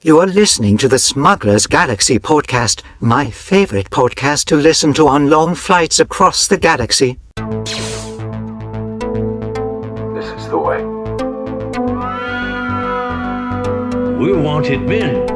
You are listening to the Smuggler's Galaxy podcast, my favorite podcast to listen to on long flights across the galaxy. This is the way. We wanted men.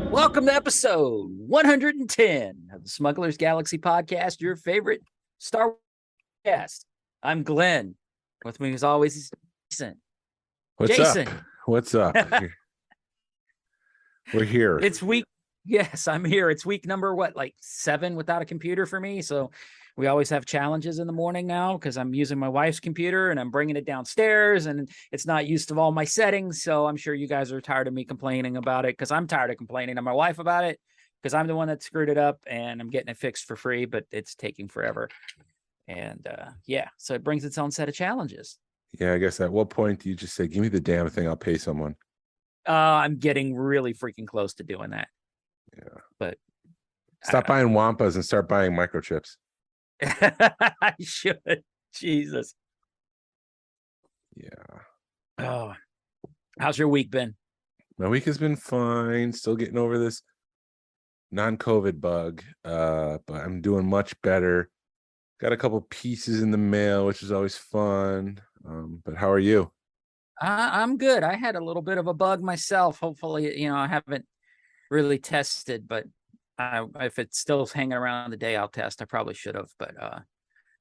Welcome to episode 110 of the Smuggler's Galaxy podcast, your favorite Star Wars podcast. I'm Glenn. With me, as always, is Jason. What's up? We're here. It's week. Yes, I'm here. It's week number, like 7 without a computer for me. So we always have challenges in the morning now because I'm using my wife's computer and I'm bringing it downstairs and it's not used to all my settings. So I'm sure you guys are tired of me complaining about it because I'm tired of complaining to my wife about it because I'm the one that screwed it up and I'm getting it fixed for free, but it's taking forever. And yeah, so it brings its own set of challenges. Yeah, I guess at what point do you just say, give me the damn thing, I'll pay someone? I'm getting really freaking close to doing that. Yeah. But stop buying Wampas and start buying microchips. I should. Jesus. Yeah. Oh, how's your week been? My week has been fine. Still getting over this non-COVID bug, but I'm doing much better. Got a couple pieces in the mail, which is always fun. But how are you? I'm good. I had a little bit of a bug myself. Hopefully, I haven't really tested, but if it's still hanging around the day, I'll test. I probably should have, but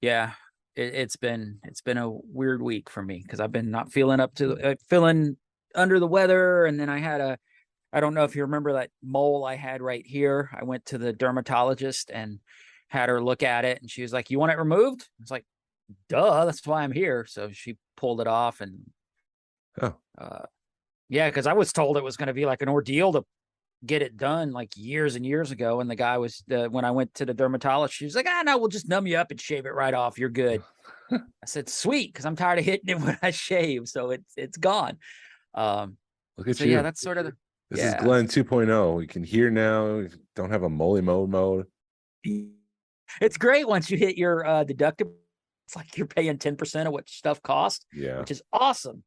yeah, it's been a weird week for me because I've been not feeling feeling under the weather, and then I don't know if you remember that mole I had right here. I went to the dermatologist and had her look at it, and she was like, "You want it removed?" I was like, "Duh, that's why I'm here." So she pulled it off, and yeah, because I was told it was going to be like an ordeal to get it done like years and years ago. And the guy was when I went to the dermatologist, she was like, no, we'll just numb you up and shave it right off. You're good. I said, sweet. Cause I'm tired of hitting it when I shave. So it's gone. Look at so you. Yeah, that's sort of this is Glenn 2.0. We can hear now. We don't have a moly mode. It's great once you hit your deductible. It's like you're paying 10% of what stuff costs, which is awesome.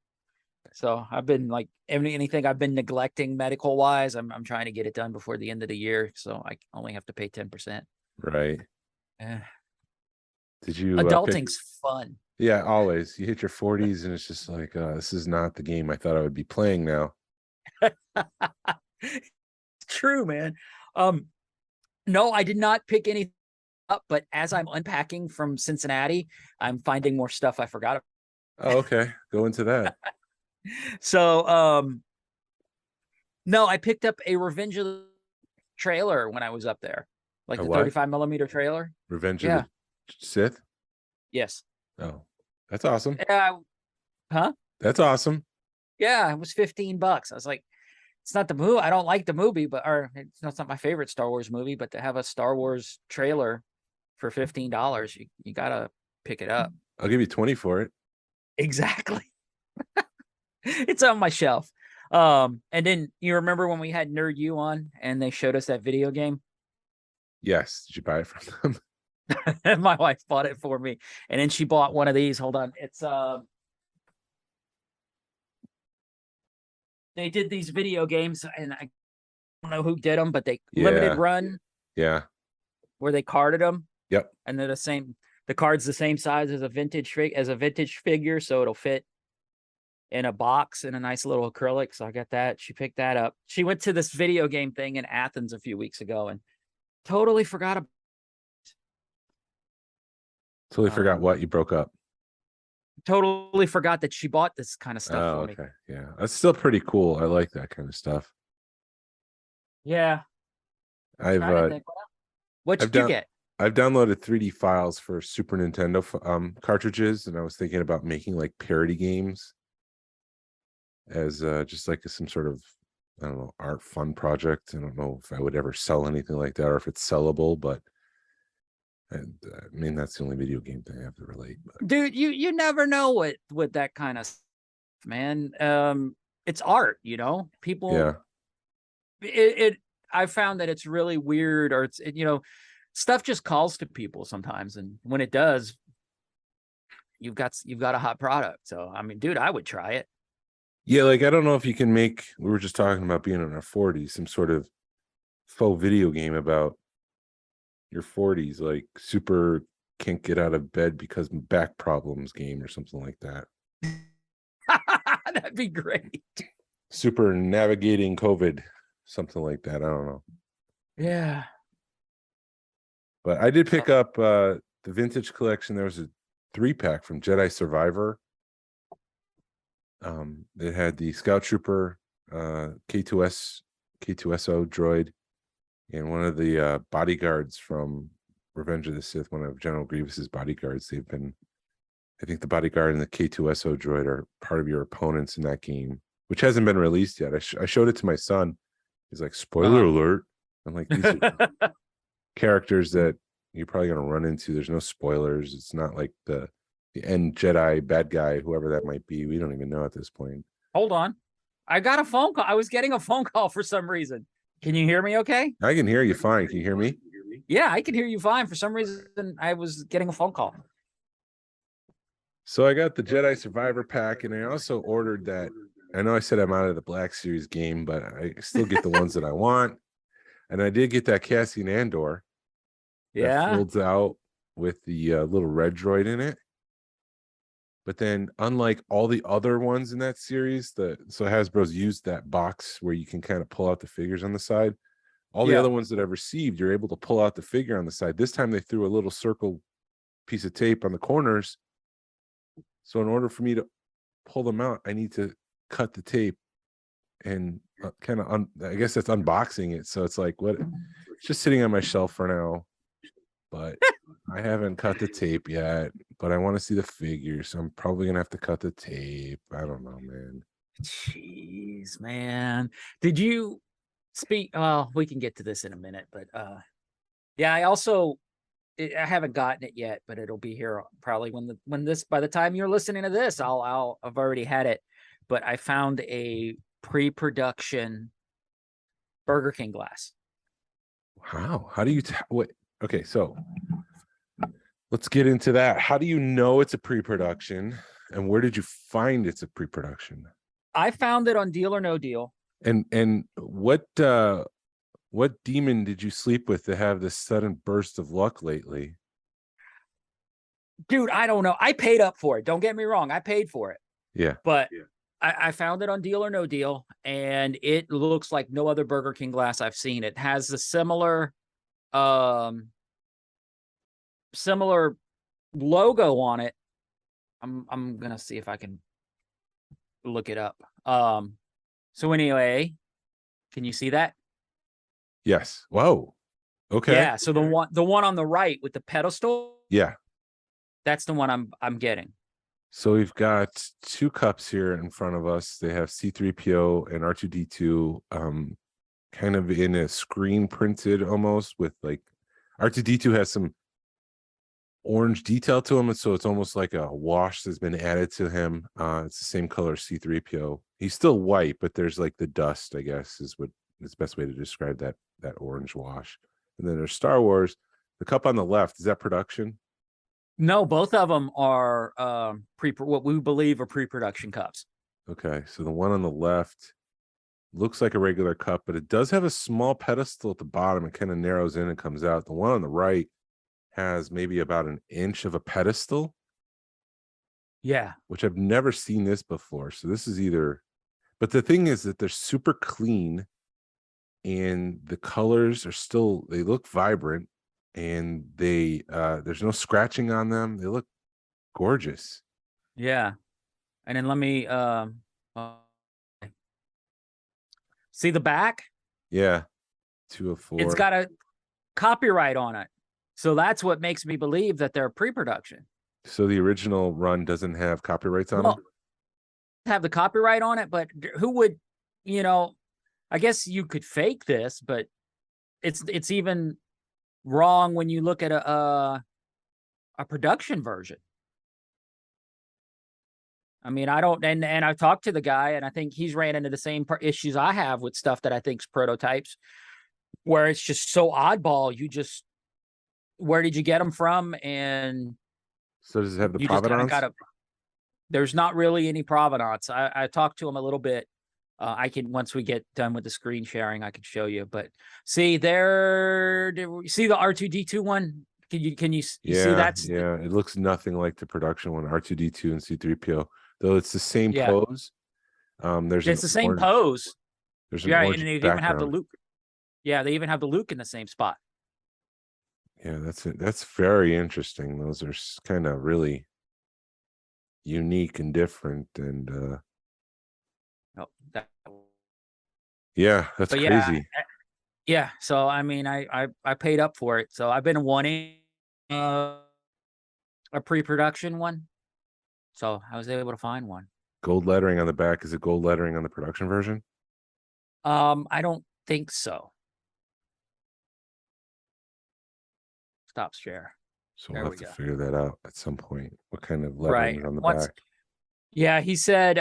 So I've been like anything I've been neglecting medical wise, I'm trying to get it done before the end of the year. So I only have to pay 10%. Right. Did you adulting's fun? Yeah, always. You hit your 40s and it's just like, this is not the game I thought I would be playing now. True, man. No, I did not pick anything up, but as I'm unpacking from Cincinnati, I'm finding more stuff I forgot about. Oh, okay. Go into that. So, no, I picked up a Revenge of the trailer when I was up there, like the 35mm trailer. Revenge of the Sith? Yes. Oh, that's awesome. Huh? That's awesome. Yeah, it was $15. I was like, it's not the movie. I don't like the movie, it's not my favorite Star Wars movie, but to have a Star Wars trailer for $15, you gotta pick it up. I'll give you 20 for it. Exactly. It's on my shelf. And then you remember when we had Nerd U on and they showed us that video game? Yes. Did you buy it from them? My wife bought it for me. And then she bought one of these. Hold on. It's they did these video games and I don't know who did them, but they limited run. Yeah. Where they carded them. Yep. And they're the card's the same size as a vintage figure, so it'll fit in a box in a nice little acrylic. So I got that. She picked that up. She went to this video game thing in Athens a few weeks ago and totally forgot about forgot what you broke up. Totally forgot that she bought this kind of stuff for me. Okay. Yeah. That's still pretty cool. I like that kind of stuff. Yeah. What'd you get? I've downloaded 3D files for Super Nintendo cartridges, and I was thinking about making like parody games. as just like some sort of, I don't know, art fun project. I don't know if I would ever sell anything like that or if it's sellable, but I mean, that's the only video game thing I have to relate. But. Dude, you never know with that kind of stuff, man. It's art, you know. People, Yeah. I found that it's really weird, or stuff just calls to people sometimes, and when it does, you've got a hot product. So I mean, dude, I would try it. Yeah, like I don't know if you can make. We were just talking about being in our 40s, some sort of faux video game about your 40s, like super can't get out of bed because back problems game or something like that. That'd be great. Super navigating COVID, something like that. I don't know. Yeah. But I did pick up the vintage collection. There was a 3-pack from Jedi Survivor. It had the Scout Trooper, K2SO droid, and one of the bodyguards from Revenge of the Sith, one of General Grievous's bodyguards. I think the bodyguard and the K2SO droid are part of your opponents in that game, which hasn't been released yet. I showed it to my son. He's like, spoiler alert. I'm like, these are characters that you're probably going to run into. There's no spoilers. It's not like the end Jedi bad guy, whoever that might be. We don't even know at this point. Hold on. I got a phone call. I was getting a phone call for some reason. Can you hear me okay? I can hear you fine. Can you hear me? Yeah, I can hear you fine. For some reason, I was getting a phone call. So I got the Jedi Survivor pack, and I also ordered that. I know I said I'm out of the Black Series game, but I still get the ones that I want. And I did get that Cassian Andor. Yeah. That folds out with the little red droid in it. But then, unlike all the other ones in that series, so Hasbro's used that box where you can kind of pull out the figures on the side. All the other ones that I've received, you're able to pull out the figure on the side. This time they threw a little circle piece of tape on the corners. So in order for me to pull them out, I need to cut the tape and kind of, I guess that's unboxing it. So it's like, what? It's just sitting on my shelf for now. But I haven't cut the tape yet, but I want to see the figure, so I'm probably gonna have to cut the tape. I don't know, man. Jeez, man. Did you speak? Oh, we can get to this in a minute, but yeah, I haven't gotten it yet, but it'll be here probably by the time you're listening to this, I've already had it. But I found a pre-production Burger King glass. Wow. How do you what? Okay, so let's get into that. How do you know it's a pre-production, and where did you find it's a pre-production? I found it on Deal or No Deal. And what demon did you sleep with to have this sudden burst of luck lately? Dude, I don't know. I paid up for it. Don't get me wrong. I paid for it. Yeah. But I found it on Deal or No Deal, and it looks like no other Burger King glass I've seen. It has a similar logo on it. I'm gonna see if I can look it up. So anyway, can you see that? Yes. Whoa. Okay. Yeah. So the one on the right with the pedestal. Yeah. That's the one I'm getting. So we've got 2 cups here in front of us. They have C-3PO and R2-D2 kind of in a screen printed almost, with like R2-D2 has some orange detail to him, and so it's almost like a wash that's been added to him. It's the same color as C-3PO. He's still white, but there's like the dust, I guess, is the best way to describe that orange wash. And then there's Star Wars. The cup on the left, is that production? No, both of them are what we believe are pre-production cups. Okay, so the one on the left looks like a regular cup, but it does have a small pedestal at the bottom. It kind of narrows in and comes out. The one on the right has maybe about an inch of a pedestal. Yeah. Which I've never seen this before. So this is either, but the thing is that they're super clean and the colors are still, they look vibrant, and there's no scratching on them. They look gorgeous. Yeah. And then let me see the back. Yeah. 2 of 4. It's got a copyright on it. So that's what makes me believe that they're pre-production. So the original run doesn't have copyrights on them? have the copyright on it, but who would, you know, I guess you could fake this, but it's even wrong when you look at a production version. I mean, I don't, and I talked to the guy, and I think he's ran into the same issues I have with stuff that I think's prototypes, where it's just so oddball. You just, where did you get them from? And So does it have the you just kind of provenance? got to. There's not really any provenance. I talked to him a little bit. I can, once we get done with the screen sharing, I can show you. But see there, see the R2D2 one? Can you see that's yeah. It looks nothing like the production one, R2D2 and C3PO, though it's the same Yeah. pose. There's it's an the same orange, pose. There's an Yeah, orange and they even have the background. Luke. Yeah, they even have the Luke in the same spot. Yeah, that's it. That's very interesting. Those are kind of really unique and different, and Oh, that, yeah, that's but crazy. yeah. So I mean, I paid up for it. So I've been wanting a pre-production one. So I was able to find one. Gold lettering on the back. Is it gold lettering on the production version? I don't think so. Stop share. So There we'll we have to go. figure that out at some point. What kind of lettering Right. is on the Once, back? yeah, he said,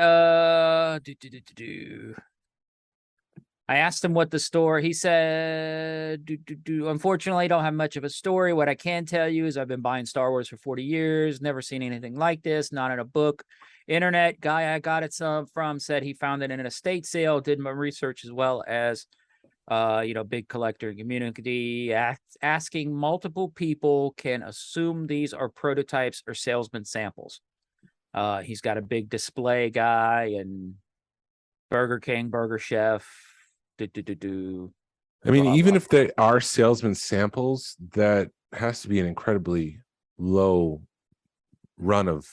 I asked him what the story, he said, unfortunately, I don't have much of a story. What I can tell you is I've been buying Star Wars for 40 years, never seen anything like this, not in a book. Internet guy I got it from said he found it in an estate sale, did my research as well as, big collector community. Asking multiple people can assume these are prototypes or salesman samples. He's got a big display guy and Burger King, Burger Chef. I mean, Blah, even blah, if they are salesman samples, that has to be an incredibly low run of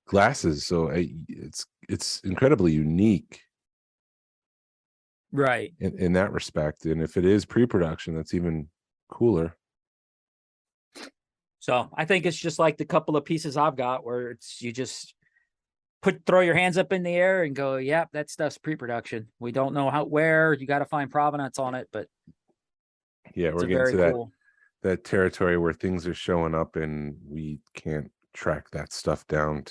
glasses. So it's incredibly unique, right. in that respect. And if it is pre-production, that's even cooler. So I think it's just like the couple of pieces I've got where it's you just throw your hands up in the air and go, yep, that stuff's pre-production. We don't know where you got to find provenance on it, but Yeah, it's we're a getting very to cool. that territory where things are showing up and we can't track that stuff down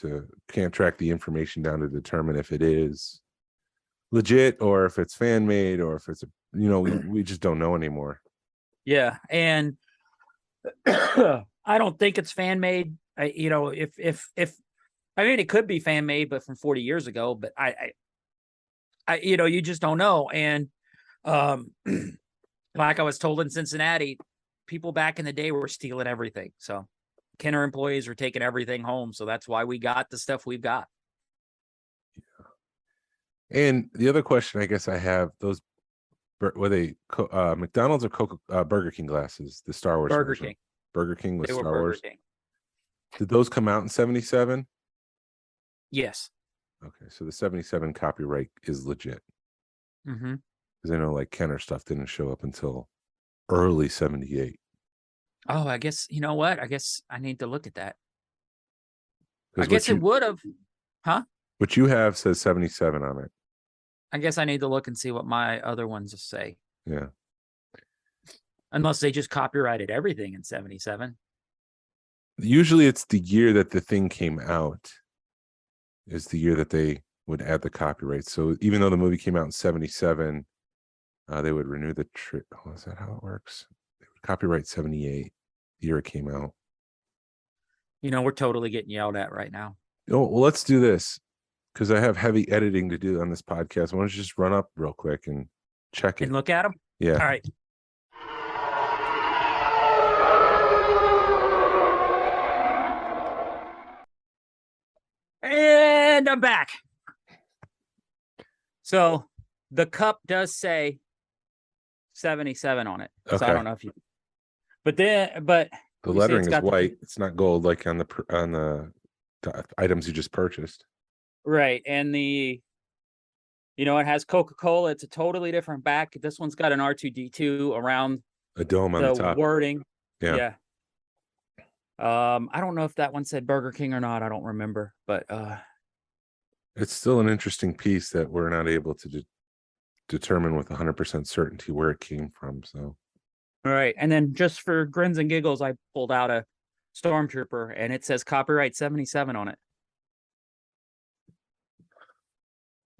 can't track the information down to determine if it is legit or if it's fan made or if it's we just don't know anymore. Yeah, and I don't think it's fan made. If I mean, it could be fan made, but from 40 years ago. But I you just don't know. And like I was told in Cincinnati, people back in the day were stealing everything. So Kenner employees were taking everything home. So that's why we got the stuff we've got. And the other question I guess I have, those were they McDonald's or Burger King glasses, the Star Wars Burger version? King. Burger King with They were Star Burger Wars. King. Did those come out in 77? Yes. Okay, so the 77 copyright is legit. Mm-hmm. Because I know like Kenner stuff didn't show up until early 78. Oh, I guess, you know what? I guess I need to look at that. I Because guess it would have. Huh? what you have says 77 on it. I guess I need to look and see what my other ones say. Yeah. Unless they just copyrighted everything in 77. Usually it's the year that the thing came out is the year that they would add the copyright. So even though the movie came out in 77, they would renew the trip. Oh, is that how it works? They would copyright 78, the year it came out. We're totally getting yelled at right now. Oh, well, let's do this because I have heavy editing to do on this podcast. Why don't you just run up real quick and check it? And look at them? Yeah. All right. And I'm back. So the cup does say 77 on it. So Okay. I don't know if you, but The you see lettering it's is got white. It's not gold like on the items you just purchased. right. And it has Coca-Cola. It's a totally different back. This one's got an R2D2 around A dome on the the top. wording. Yeah. I don't know if that one said Burger King or not. I don't remember, but It's still an interesting piece that we're not able to determine with 100% certainty where it came from. So, All right. And then just for grins and giggles, I pulled out a Stormtrooper and it says copyright 77 on it.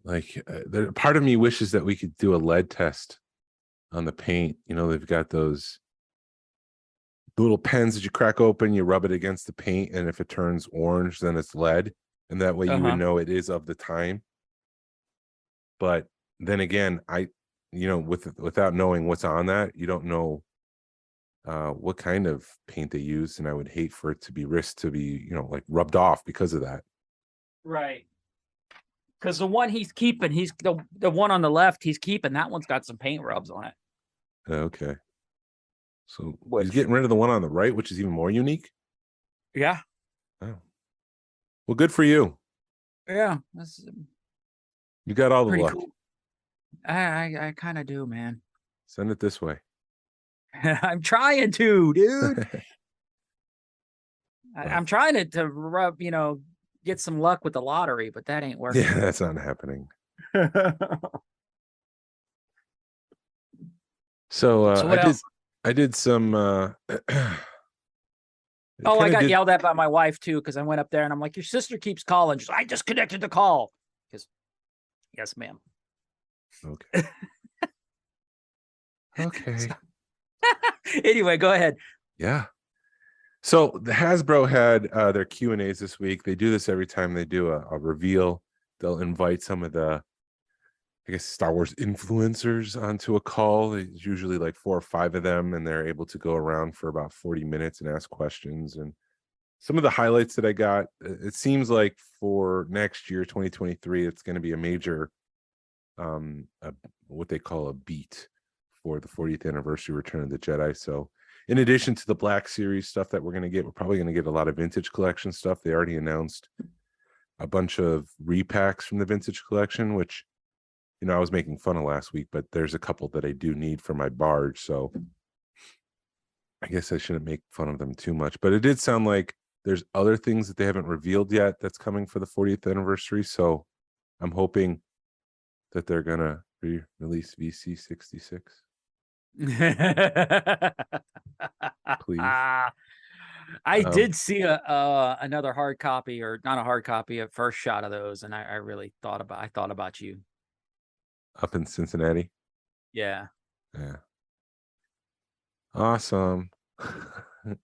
like, part of me wishes that we could do a lead test on the paint. You know, they've got those little pens that you crack open, you rub it against the paint, and if it turns orange, then it's lead. And that way you would know it is of the time. But then again, without knowing what's on that, you don't know what kind of paint they use, and I would hate for it to be risked to be, like rubbed off because of that. Right. Because the one he's keeping, he's the one on the left he's keeping, that one's got some paint rubs on it. Okay. So he's getting rid of the one on the right, which is even more unique. Yeah. Oh. Well, good for you. Yeah. That's You got all the pretty luck. cool. I kind of do, man. Send it this way. I'm trying to, dude. I'm trying to rub, get some luck with the lottery, but that ain't working. Yeah, that's not happening. So, so what else? I did some I got yelled at by my wife too, because I went up there and I'm like, your sister keeps calling. She's like, I disconnected the call. Because yes, ma'am. Okay. Okay. Anyway, go ahead. Yeah. So the Hasbro had their Q&As this week. They do this every time they do a reveal. They'll invite some of the, I guess, Star Wars influencers onto a call. There's usually like 4 or 5 of them, and they're able to go around for about 40 minutes and ask questions. And some of the highlights that I got, it seems like for next year, 2023, it's going to be a major, what they call a beat for the 40th anniversary Return of the Jedi. So in addition to the Black Series stuff that we're going to get, we're probably going to get a lot of vintage collection stuff. They already announced a bunch of repacks from the vintage collection, which, I was making fun of last week, but there's a couple that I do need for my barge. So I guess I shouldn't make fun of them too much, but it did sound like there's other things that they haven't revealed yet that's coming for the 40th anniversary. So I'm hoping that they're going to re-release VC 66. Please. I did see another hard copy, or not a hard copy, a first shot of those, and I really thought about you. Up in Cincinnati? Yeah. Yeah. Awesome. I'm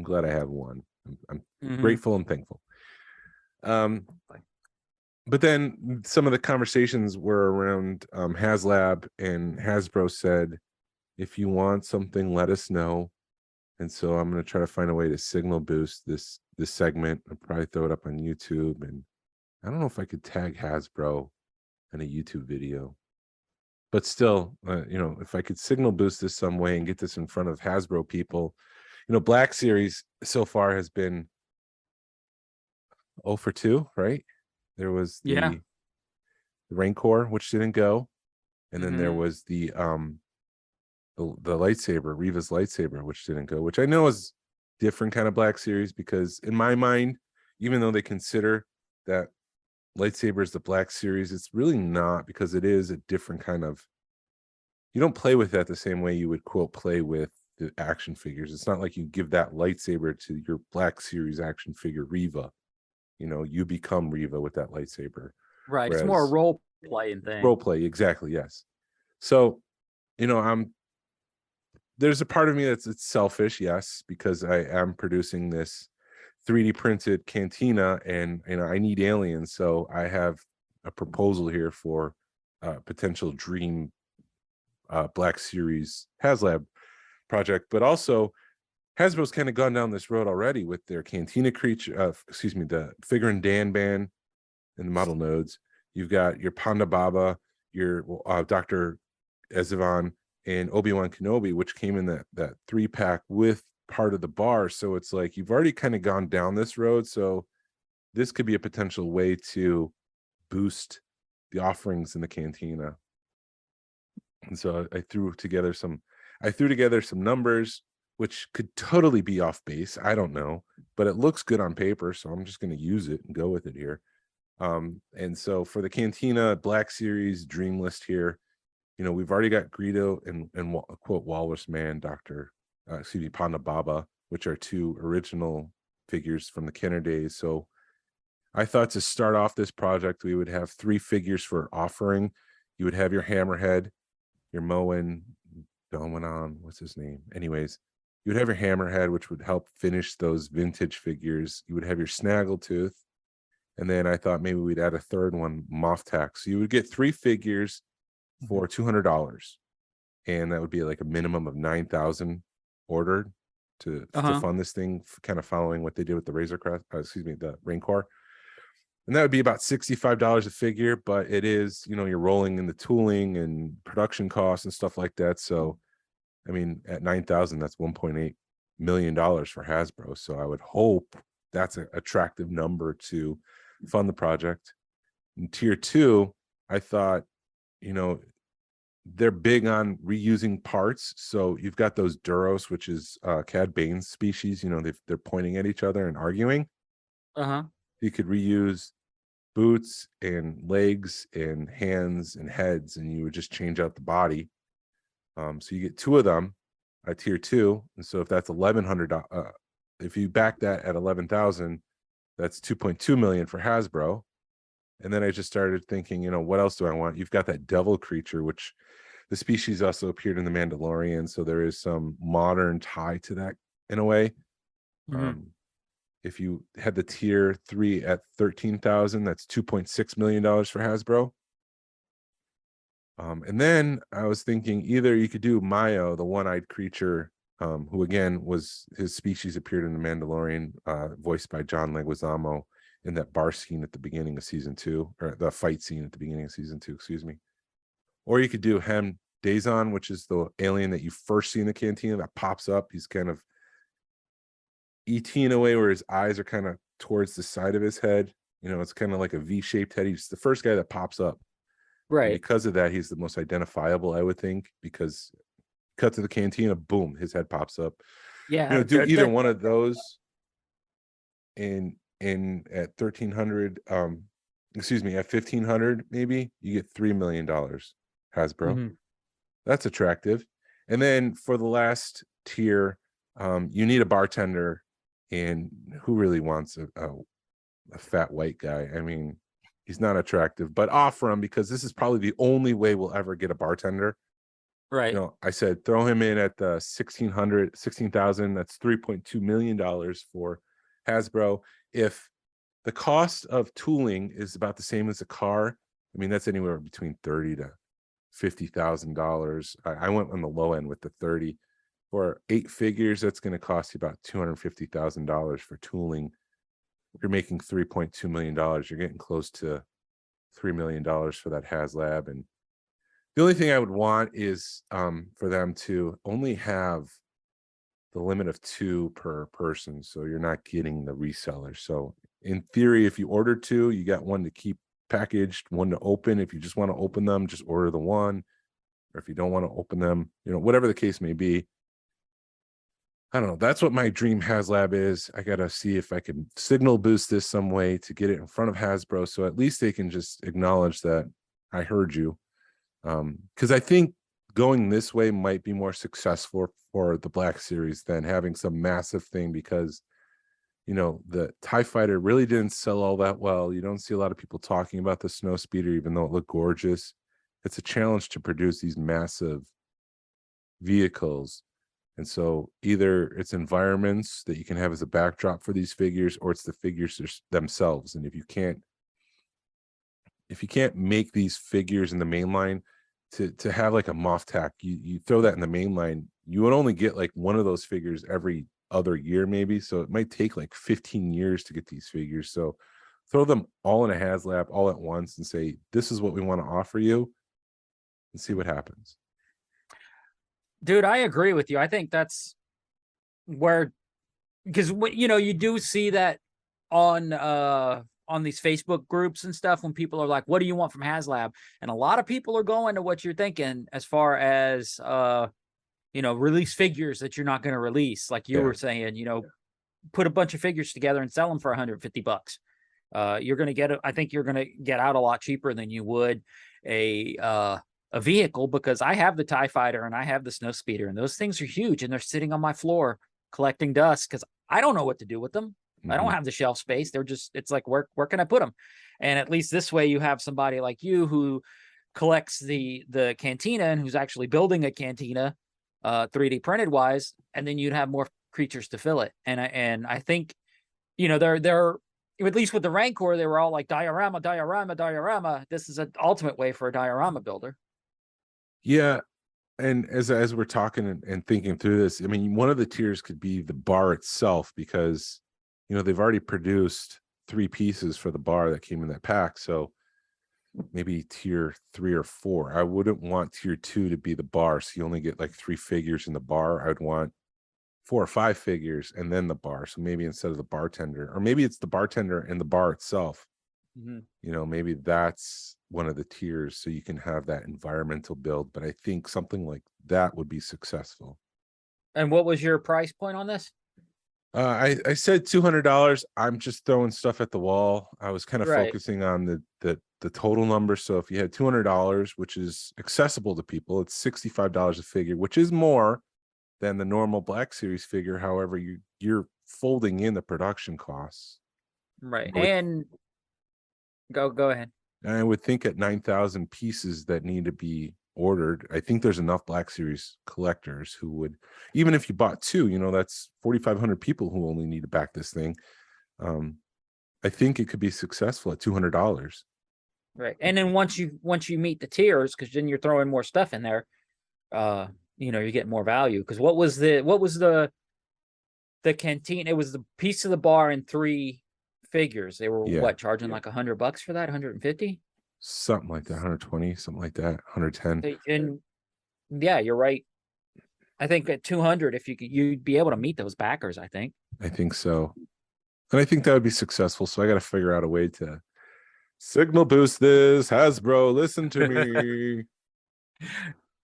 glad I have one. I'm grateful and thankful. But then some of the conversations were around Haslab, and Hasbro said, if you want something, let us know. And so I'm going to try to find a way to signal boost this segment. I'll probably throw it up on YouTube. And I don't know if I could tag Hasbro in a YouTube video. But still, if I could signal boost this some way and get this in front of Hasbro people, Black Series so far has been 0 for 2, right? There was the Rancor, which didn't go, and then there was the lightsaber, Reva's lightsaber, which didn't go, which I know is different kind of Black Series, because in my mind, even though they consider that lightsaber is the Black Series, it's really not, because it is a different kind of, you don't play with that the same way you would quote play with the action figures. It's not like you give that lightsaber to your Black Series action figure Reva. You become Reva with that lightsaber. Right. It's more a role playing thing. Role play, exactly, yes. So, there's a part of me it's selfish, yes, because I am producing this 3D printed cantina, and I need aliens. So I have a proposal here for potential dream Black Series Haslab project, but also Hasbro's kind of gone down this road already with their Cantina creature, the Figure and Dan band and the model nodes. You've got your Ponda Baba, your Dr. Ezivan, and Obi-Wan Kenobi, which came in that 3-pack with part of the bar. So it's like you've already kind of gone down this road. So this could be a potential way to boost the offerings in the Cantina. And so I threw together some numbers, which could totally be off base. I don't know, but it looks good on paper, so I'm just going to use it and go with it here. And so for the Cantina Black Series Dream List here, we've already got Greedo and quote Walrus Man, Panda Baba, which are two original figures from the Kenner days. So I thought to start off this project, we would have 3 figures for offering. You would have your Hammerhead, your Moen, going on, what's his name? Anyways, you would have your Hammerhead, which would help finish those vintage figures. You would have your Snaggletooth. And then I thought maybe we'd add a third one, Moff Tack. So you would get 3 figures for $200. And that would be like a minimum of 9,000 ordered to fund this thing, kind of following what they did with the the Rancor. And that would be about $65 a figure, but it is, you're rolling in the tooling and production costs and stuff like that. So, I mean, at 9,000, that's $1.8 million for Hasbro. So I would hope that's an attractive number to fund the project. In tier 2, I thought, they're big on reusing parts. So you've got those Duros, which is Cad Bane's species. They're pointing at each other and arguing. You could reuse boots and legs and hands and heads, and you would just change out the body. So you get 2 of them at tier 2. And so if that's $1,100, if you back that at 11,000, that's 2.2 million for Hasbro. And then I just started thinking, what else do I want? You've got that devil creature, which the species also appeared in The Mandalorian. So there is some modern tie to that in a way. If you had the tier 3 at 13,000, that's $2.6 million for Hasbro. And then I was thinking either you could do Mayo, the one-eyed creature, who again his species appeared in The Mandalorian, voiced by John Leguizamo in that bar scene at the beginning of season 2, or the fight scene at the beginning of season 2, excuse me. Or you could do Hem Dazon, which is the alien that you first see in the Cantina that pops up. He's kind of ET in a way where his eyes are kind of towards the side of his head. It's kind of like a V-shaped head. He's the first guy that pops up. Right. And because of that, he's the most identifiable, I would think, because cut to the Cantina, boom, his head pops up. Yeah. Do either one of those in at 1,300, at 1,500, maybe you get $3 million, Hasbro. That's attractive. And then for the last tier, you need a bartender, and who really wants a fat white guy? I mean, he's not attractive, but offer him, because this is probably the only way we'll ever get a bartender. Right. I said throw him in at the 16,000. That's $3.2 million for Hasbro. If the cost of tooling is about the same as a car, I mean, that's anywhere between $30,000 to $50,000. I went on the low end with the 30. For 8 figures, that's going to cost you about $250,000 for tooling. If you're making $3.2 million, you're getting close to $3 million for that Haslab. And the only thing I would want is for them to only have the limit of 2 per person, so you're not getting the reseller. So in theory, if you order 2, you got 1 to keep packaged, 1 to open. If you just want to open them, just order the 1. Or if you don't want to open them, whatever the case may be. I don't know. That's what my dream Haslab is. I got to see if I can signal boost this some way to get it in front of Hasbro, so at least they can just acknowledge that I heard you. Because I think going this way might be more successful for the Black Series than having some massive thing, because, the TIE Fighter really didn't sell all that well. You don't see a lot of people talking about the Snow Speeder, even though it looked gorgeous. It's a challenge to produce these massive vehicles. And so either it's environments that you can have as a backdrop for these figures, or it's the figures themselves. And if you can't make these figures in the main line, to have like a Moff Tack, you throw that in the main line, you would only get like 1 of those figures every other year, maybe. So it might take like 15 years to get these figures. So throw them all in a Haslab all at once and say, this is what we want to offer you, and see what happens. Dude, I agree with you. I think that's where, because you do see that on these Facebook groups and stuff, when people are like, what do you want from Haslab? And a lot of people are going to what you're thinking as far as release figures that you're not going to release, like you were saying, put a bunch of figures together and sell them for $150. You're going to get, I think you're going to get out a lot cheaper than you would a vehicle, because I have the TIE Fighter and I have the Snow Speeder, and those things are huge, and they're sitting on my floor collecting dust because I don't know what to do with them. I don't have the shelf space. They're just, it's like, where can I put them? And at least this way you have somebody like you who collects the cantina and who's actually building a cantina 3D printed wise, and then you'd have more creatures to fill it. And I think, you know, they're at least with the Rancor, they were all like diorama, diorama, diorama. This is an ultimate way for a diorama builder. Yeah. And as we're talking and thinking through this, I mean, one of the tiers could be the bar itself, because, you know, they've already produced 3 pieces for the bar that came in that pack. So maybe tier 3 or 4. I wouldn't want tier 2 to be the bar, so you only get like 3 figures in the bar. I'd want 4 or 5 figures and then the bar. So maybe instead of the bartender, or maybe it's the bartender and the bar itself. You know, maybe that's one of the tiers, so you can have that environmental build. But I think something like that would be successful. And what was your price point on this? I said $200. I'm just throwing stuff at the wall. I was kind of focusing on the total number. So if you had $200, which is accessible to people, it's $65 a figure, which is more than the normal Black Series figure. However, you're folding in the production costs. Right. And go ahead. And I would think at 9,000 pieces that need to be ordered, I think there's enough Black Series collectors who would, even if you bought 2, you know, that's 4,500 people who only need to back this thing. I think it could be successful at $200. Right. And then once you meet the tiers, because then you're throwing more stuff in there, you know, you get more value. Because what was the canteen? It was the piece of the bar and 3 figures. They were what, charging like $100 for that, 150? Something like that, 120, something like that, 110. And yeah, you're right. I think at 200, if you'd be able to meet those backers, I think. I think so. And I think that would be successful. So I got to figure out a way to signal boost this. Hasbro, listen to me.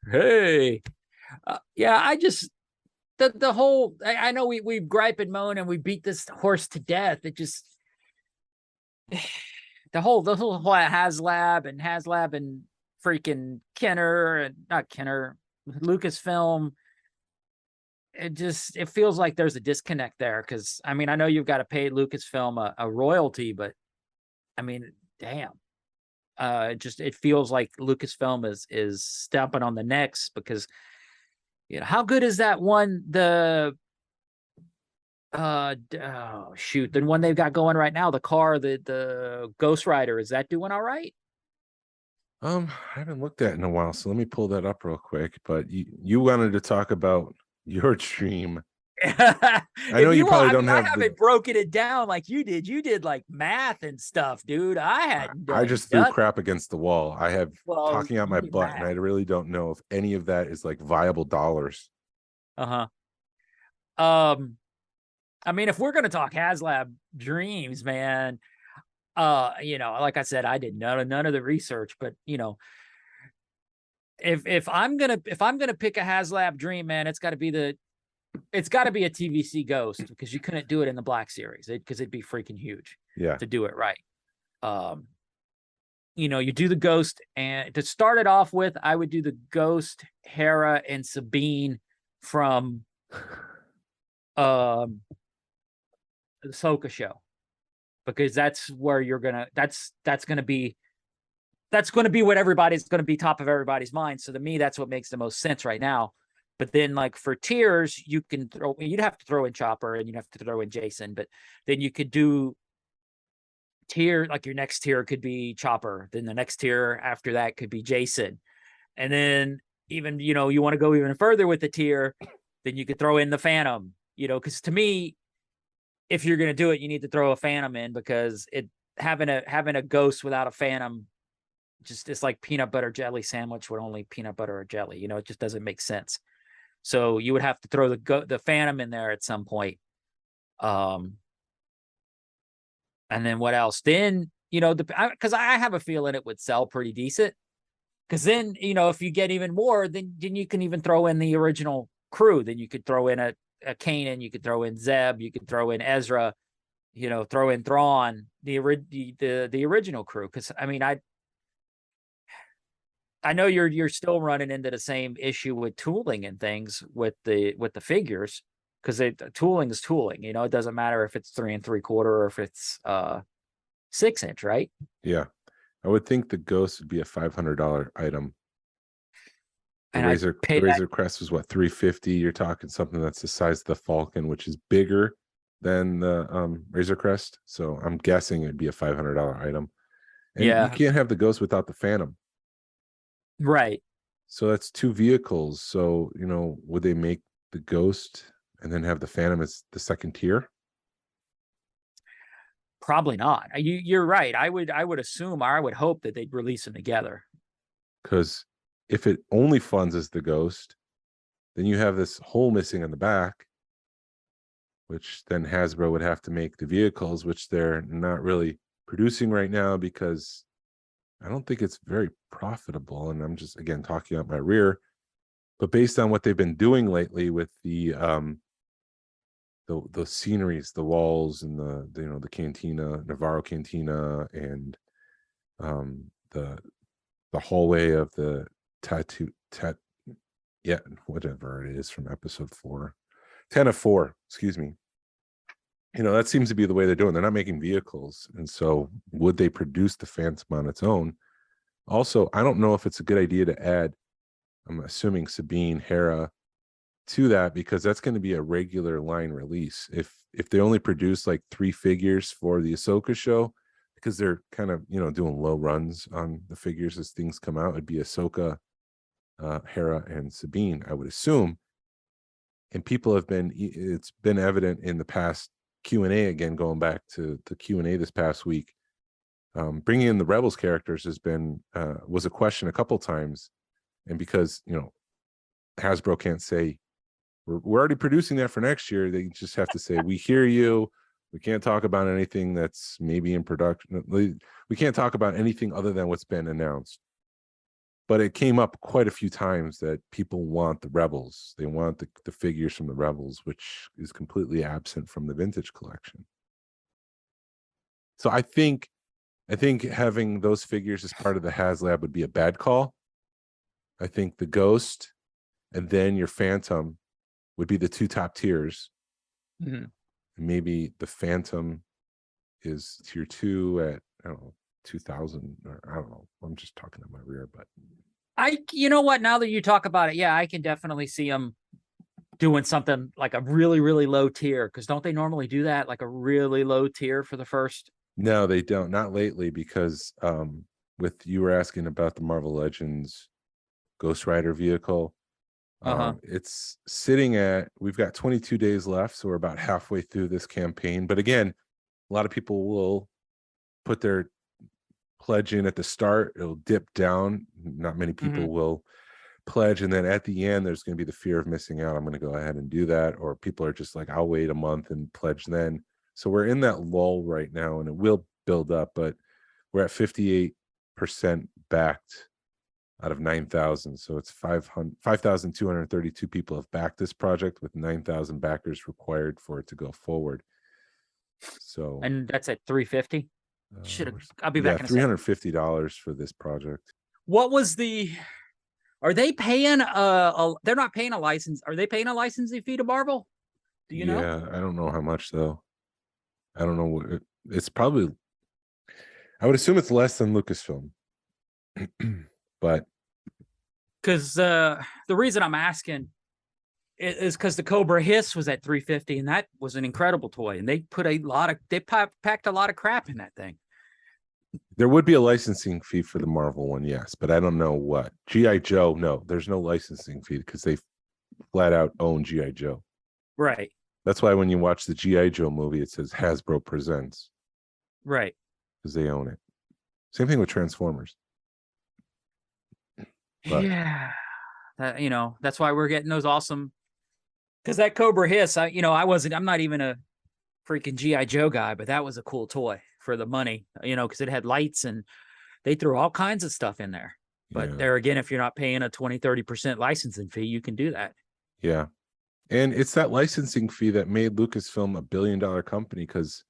Hey. Yeah, I just, the whole, I know we gripe and moan and we beat this horse to death. It just, the whole Haslab and freaking Kenner, and not Kenner, Lucasfilm. It feels like there's a disconnect there. Cause I mean, I know you've got to pay Lucasfilm a royalty, but I mean, damn. It feels like Lucasfilm is stepping on the necks, because, you know, how good is that one? The the one they've got going right now, the car, the Ghost Rider, is that doing all right? I haven't looked at it in a while, so let me pull that up real quick. But you wanted to talk about your dream. I know you probably don't have. I haven't broken it down like you did. You did like math and stuff, dude. I just threw crap against the wall. I have talking out my butt, and I really don't know if any of that is like viable dollars. I mean, if we're gonna talk Haslab dreams, man, you know, like I said, I did none of the research, but you know, if I'm gonna pick a Haslab dream, man, it's got to be a TVC Ghost, because you couldn't do it in the Black Series, because it'd be freaking huge. Yeah, to do it right. You know, you do the Ghost, and to start it off with, I would do the Ghost, Hera, and Sabine from the Ahsoka show, because that's where you're gonna that's gonna be what everybody's gonna be top of everybody's mind. So to me, that's what makes the most sense right now. But then, like, for tiers, you'd have to throw in Chopper and you'd have to throw in Jason, but then you could do tier, like your next tier could be Chopper, then the next tier after that could be Jason, and then even, you know, you want to go even further with the tier, then you could throw in the Phantom, you know, because to me, if you're going to do it, you need to throw a Phantom in, because having a Ghost without a Phantom, just, it's like peanut butter jelly sandwich with only peanut butter or jelly, you know, it just doesn't make sense. So you would have to throw the Phantom in there at some point. And then what else? Then, you know, because I have a feeling it would sell pretty decent. Because then, you know, if you get even more, then you can even throw in the original crew. Then you could throw in a Kanan, you could throw in Zeb, you could throw in Ezra, throw in Thrawn, the original crew. Because I mean, I know you're still running into the same issue with tooling and things with the figures, because tooling is tooling. It doesn't matter if it's 3 3/4 or if it's 6-inch, right? Yeah, I would think the Ghost would be a $500 item. The And Razor Crest was what, $350. You're talking something that's the size of the Falcon, which is bigger than the Razor Crest. So I'm guessing it'd be a $500 item. And you can't have the Ghost without the Phantom. Right. So that's 2 vehicles. So, would they make the Ghost and then have the Phantom as the second tier? Probably not. You're right. I would assume, or I would hope that they'd release them together. Because if it only funds as the Ghost, then you have this hole missing in the back, which then Hasbro would have to make the vehicles, which they're not really producing right now because I don't think it's very profitable. And I'm just, again, talking out my rear. But based on what they've been doing lately with the sceneries, the walls, and the cantina, Navarro Cantina, and the hallway of the whatever it is from episode 4, 10 of 4, excuse me. That seems to be the way they're doing. They're not making vehicles, and so would they produce the Phantom on its own? Also, I don't know if it's a good idea to add, I'm assuming, Sabine, Hera to that, because that's going to be a regular line release. If they only produce like 3 figures for the Ahsoka show, because they're kind of doing low runs on the figures as things come out, it'd be Ahsoka, Hera, and Sabine, I would assume. And it's been evident in the past Q&A, again, going back to the Q&A this past week, bringing in the Rebels characters was a question a couple times. And because Hasbro can't say we're already producing that for next year, they just have to say, we hear you. We can't talk about anything that's maybe in production. We can't talk about anything other than what's been announced. But it came up quite a few times that people want the Rebels. They want the figures from the Rebels, which is completely absent from the vintage collection. So I think having those figures as part of the Haslab would be a bad call. I think the Ghost and then your Phantom would be the 2 top tiers. Mm-hmm. Maybe the Phantom is tier 2 at, I don't know, 2,000, or I don't know. I'm just talking at my rear, but you know what? Now that you talk about it, I can definitely see them doing something like a really, really low tier. Because don't they normally do that, like a really low tier for the first? No, they don't. Not lately, because you were asking about the Marvel Legends Ghost Rider vehicle. It's sitting at, we've got 22 days left, so we're about halfway through this campaign. But again, a lot of people will put their pledge in at the start. It'll dip down. Not many people will pledge, and then at the end there's going to be the fear of missing out. I'm going to go ahead and do that, or people are just like, I'll wait a month and pledge then. So we're in that lull right now, and it will build up, but we're at 58% backed out of 9,000. So it's 5,232 people have backed this project, with 9,000 backers required for it to go forward. So, and that's at 350. I'll be back in a $350 for this project. What was are they paying they're not paying a license. Are they paying a licensing fee to Marvel? Do you know? Yeah, I don't know how much though. I don't know what it's probably. I would assume it's less than Lucasfilm. But because the reason I'm asking is because the Cobra Hiss was at 350, and that was an incredible toy, and they put packed a lot of crap in that thing. There would be a licensing fee for the Marvel one, yes, but I don't know what. G.I. Joe, no, there's no licensing fee because they flat out own G.I. Joe. Right. That's why when you watch the G.I. Joe movie, it says Hasbro Presents. Right. Because they own it. Same thing with Transformers. But, yeah. That's why we're getting those awesome. Because that Cobra Hiss, I'm not even a freaking G.I. Joe guy, but that was a cool toy for the money, because it had lights and they threw all kinds of stuff in there. But there again, if you're not paying a 20-30% licensing fee, you can do that. Yeah. And it's that licensing fee that made Lucasfilm $1 billion company, because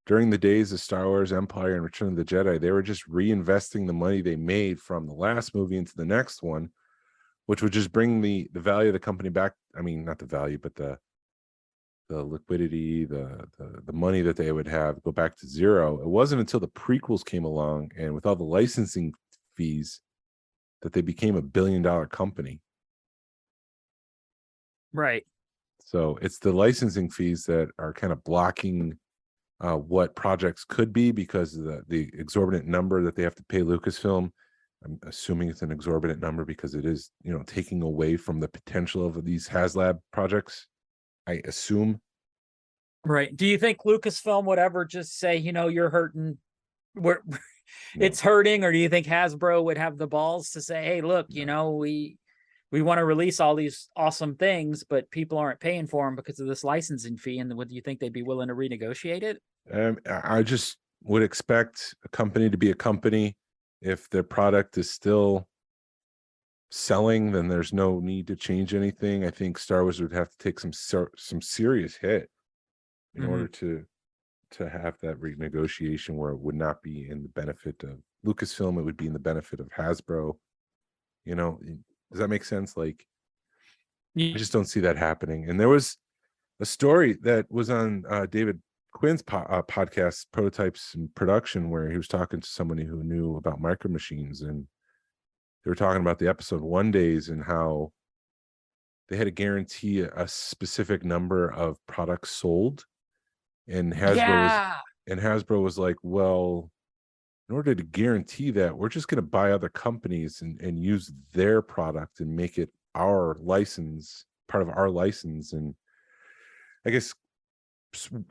during the days of Star Wars, Empire, and Return of the Jedi, they were just reinvesting the money they made from the last movie into the next one, which would just bring the value of the company back. I mean, not the value, but the liquidity, the money that they would have go back to zero. It wasn't until the prequels came along and with all the licensing fees that they became $1 billion company. Right. So it's the licensing fees that are kind of blocking what projects could be, because of the exorbitant number that they have to pay Lucasfilm. I'm assuming it's an exorbitant number because it is, taking away from the potential of these Haslab projects, I assume. Right. Do you think Lucasfilm would ever just say, you're hurting, we're No. it's hurting, or do you think Hasbro would have the balls to say, hey, look, we want to release all these awesome things, but people aren't paying for them because of this licensing fee, and would you think they'd be willing to renegotiate it? I just would expect a company to be a company. If their product is still selling, then there's no need to change anything. I think Star Wars would have to take some serious hit in order to have that renegotiation, where it would not be in the benefit of Lucasfilm, it would be in the benefit of Hasbro. Does that make sense? Like, I just don't see that happening. And there was a story that was on David Quinn's podcast, Prototypes in Production, where he was talking to somebody who knew about Micro Machines, and they were talking about the episode 1 days and how they had to guarantee a specific number of products sold, and Hasbro was like, well, in order to guarantee that, we're just going to buy other companies and use their product and make it our license, part of our license, and I guess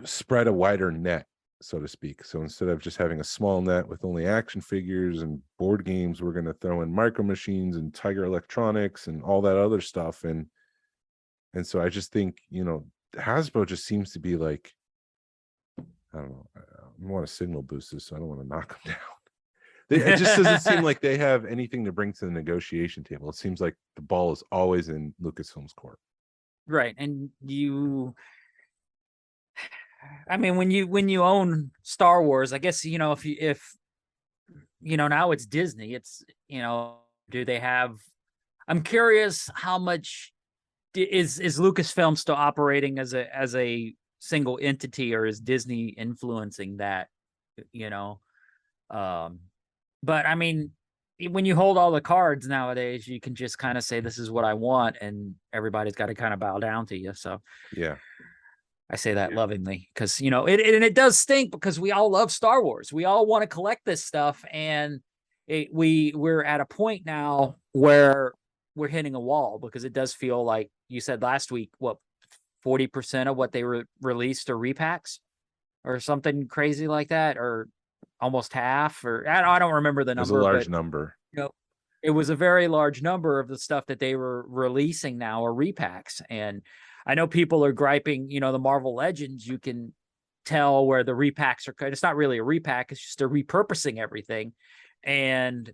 spread a wider net, so to speak. So instead of just having a small net with only action figures and board games, we're going to throw in Micro Machines and Tiger Electronics and all that other stuff. And so I just think, Hasbro just seems to be like, I don't know, I want to signal boost this, so I don't want to knock them down. It just doesn't seem like they have anything to bring to the negotiation table. It seems like the ball is always in Lucasfilm's court. Right. And when you own Star Wars, I guess, if now it's Disney, it's, do they have, I'm curious how much is Lucasfilm still operating as a single entity, or is Disney influencing that, but I mean, when you hold all the cards nowadays, you can just kind of say, this is what I want, and everybody's got to kind of bow down to you. So yeah, I say that lovingly, because it does stink, because we all love Star Wars. We all want to collect this stuff, and we're at a point now where we're hitting a wall, because it does feel like, you said last week, 40% of what they released are repacks or something crazy like that, or almost half, or I don't remember the number. It was a large number. It was a very large number of the stuff that they were releasing now are repacks. And I know people are griping, the Marvel Legends, you can tell where the repacks are. It's not really a repack, it's just they're repurposing everything. And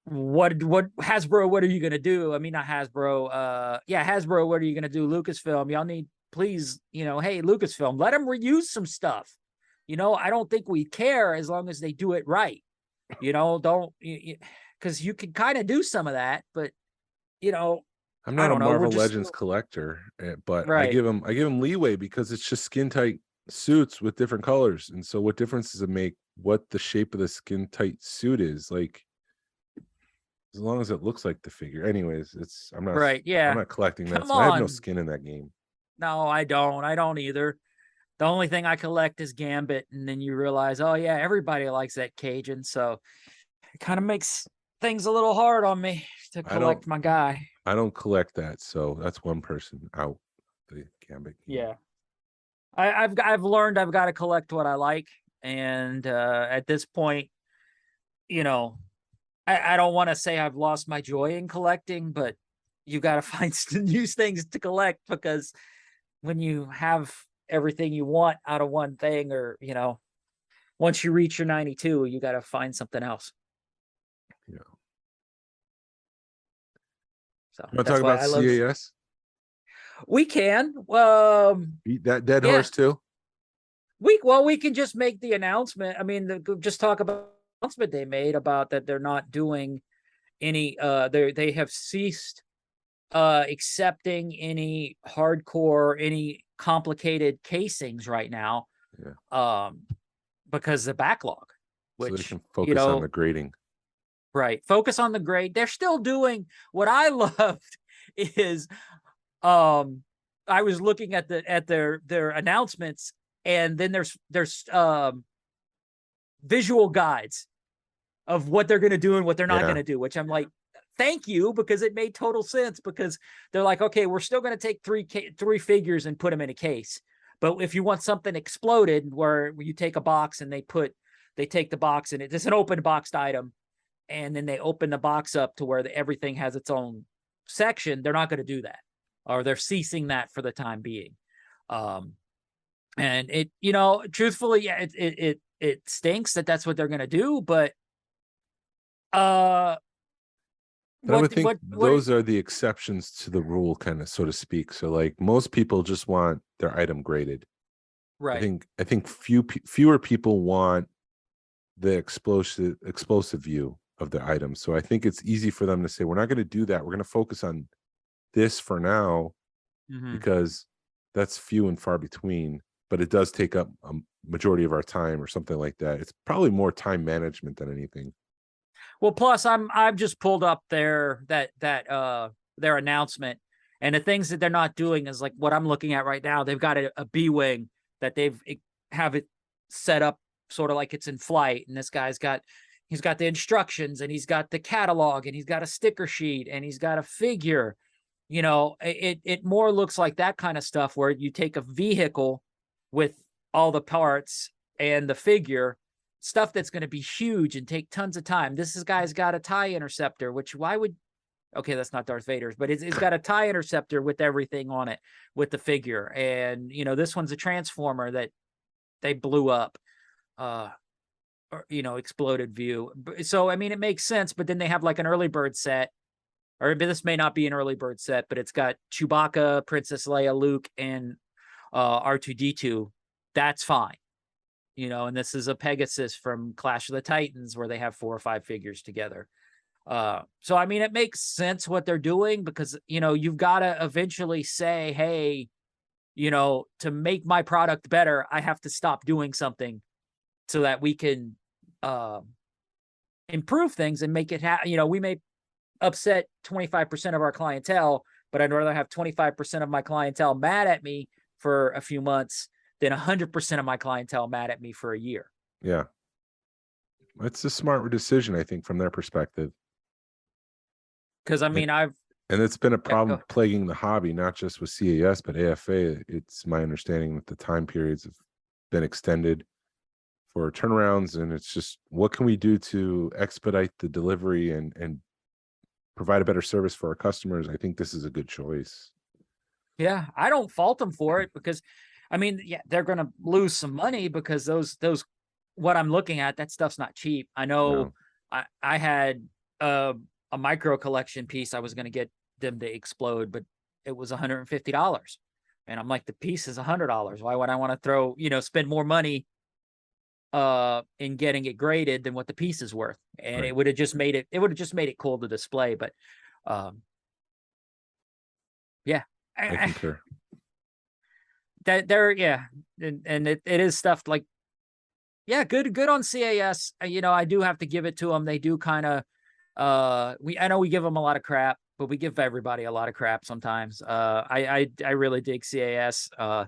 what Hasbro, what are you going to do? I mean, not Hasbro. Hasbro, what are you going to do? Lucasfilm, y'all need, please, hey, Lucasfilm, let them reuse some stuff. I don't think we care as long as they do it right. Don't, because you can kind of do some of that, but I'm not a Marvel Legends collector, but I give them leeway, because it's just skin tight suits with different colors. And so what difference does it make what the shape of the skin tight suit is? Like, as long as it looks like the figure. Anyways, I'm not right. Yeah, I'm not collecting that. So I have no skin in that game. No, I don't either. The only thing I collect is Gambit, and then you realize, oh yeah, everybody likes that Cajun, so it kind of makes things a little hard on me to collect my guy. I don't collect that, so that's one person out. The Gambit game. Yeah, I've learned I've got to collect what I like, and at this point, I don't want to say I've lost my joy in collecting, but you got to find new things to collect, because when you have everything you want out of one thing, or, once you reach your 92, you got to find something else. Yeah. So you want to talk about CAS? We can. Beat that dead horse too. we can just make the announcement. I mean, just talk about the announcement they made about that they're not doing any. They have ceased accepting any hardcore, any complicated casings right now. Yeah. Because the backlog, So which they can focus on the grading. Right. Focus on the grade. They're still doing what I loved is I was looking at their announcements, and then there's visual guides of what they're going to do and what they're not going to do, which I'm like, thank you, because it made total sense, because they're like, okay, we're still going to take three figures and put them in a case. But if you want something exploded, where you take a box and they take the box and it's an open boxed item, and then they open the box up to where everything has its own section, they're not going to do that, or they're ceasing that for the time being. And it, truthfully, yeah, it stinks that that's what they're going to do, but I would think those are the exceptions to the rule, kind of, so to speak. So like most people just want their item graded. Right. I think fewer people want the explosive view of the item. So I think it's easy for them to say, we're not going to do that. We're going to focus on this for now, because that's few and far between, but it does take up a majority of our time or something like that. It's probably more time management than anything. Well, plus I've just pulled up their announcement, and the things that they're not doing is like what I'm looking at right now. They've got a B-wing that have it set up sort of like it's in flight, and this guy's got the instructions, and he's got the catalog, and he's got a sticker sheet, and he's got a figure. It more looks like that kind of stuff where you take a vehicle with all the parts and the figure, stuff that's going to be huge and take tons of time. This guy's got a TIE interceptor, which okay, that's not Darth Vader's, but it's got a TIE interceptor with everything on it, with the figure. And, this one's a transformer that they blew up, exploded view. So, I mean, it makes sense, but then they have like an early bird set, or this may not be an early bird set, but it's got Chewbacca, Princess Leia, Luke, and R2-D2. That's fine. And this is a Pegasus from Clash of the Titans, where they have 4 or 5 figures together. So, I mean, it makes sense what they're doing, because, you've got to eventually say, hey, to make my product better, I have to stop doing something so that we can improve things and make it we may upset 25% of our clientele, but I'd rather have 25% of my clientele mad at me for a few months than 100% of my clientele mad at me for a year. Yeah. It's a smart decision, I think, from their perspective. Because, I mean, and it's been a problem plaguing the hobby, not just with CAS, but AFA. It's my understanding that the time periods have been extended for turnarounds, and it's just, what can we do to expedite the delivery and provide a better service for our customers? I think this is a good choice. Yeah, I don't fault them for it, because, I mean, yeah, they're going to lose some money, because those what I'm looking at, that stuff's not cheap. I know. No. I had a micro collection piece I was going to get them to explode, but it was $150, and I'm like, the piece is $100. Why would I want to spend more money in getting it graded than what the piece is worth? And right. It would have just made it cool to display. But yeah, I concur. That there, yeah, and it is stuff like, yeah, good on CAS. I do have to give it to them. They do kind of, I know we give them a lot of crap, but we give everybody a lot of crap sometimes. I really dig CAS. I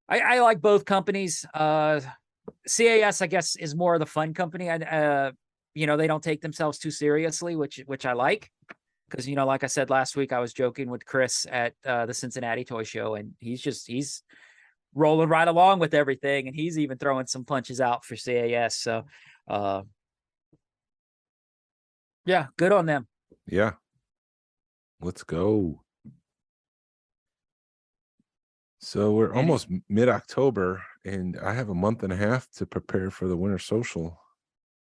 like both companies. CAS, I guess, is more of the fun company. They don't take themselves too seriously, which I like. Because, like I said last week, I was joking with Chris at the Cincinnati Toy Show, and he's rolling right along with everything, and he's even throwing some punches out for CAS. So, yeah, good on them. Yeah. Let's go. So we're almost mid-October, and I have a month and a half to prepare for the Winter Social.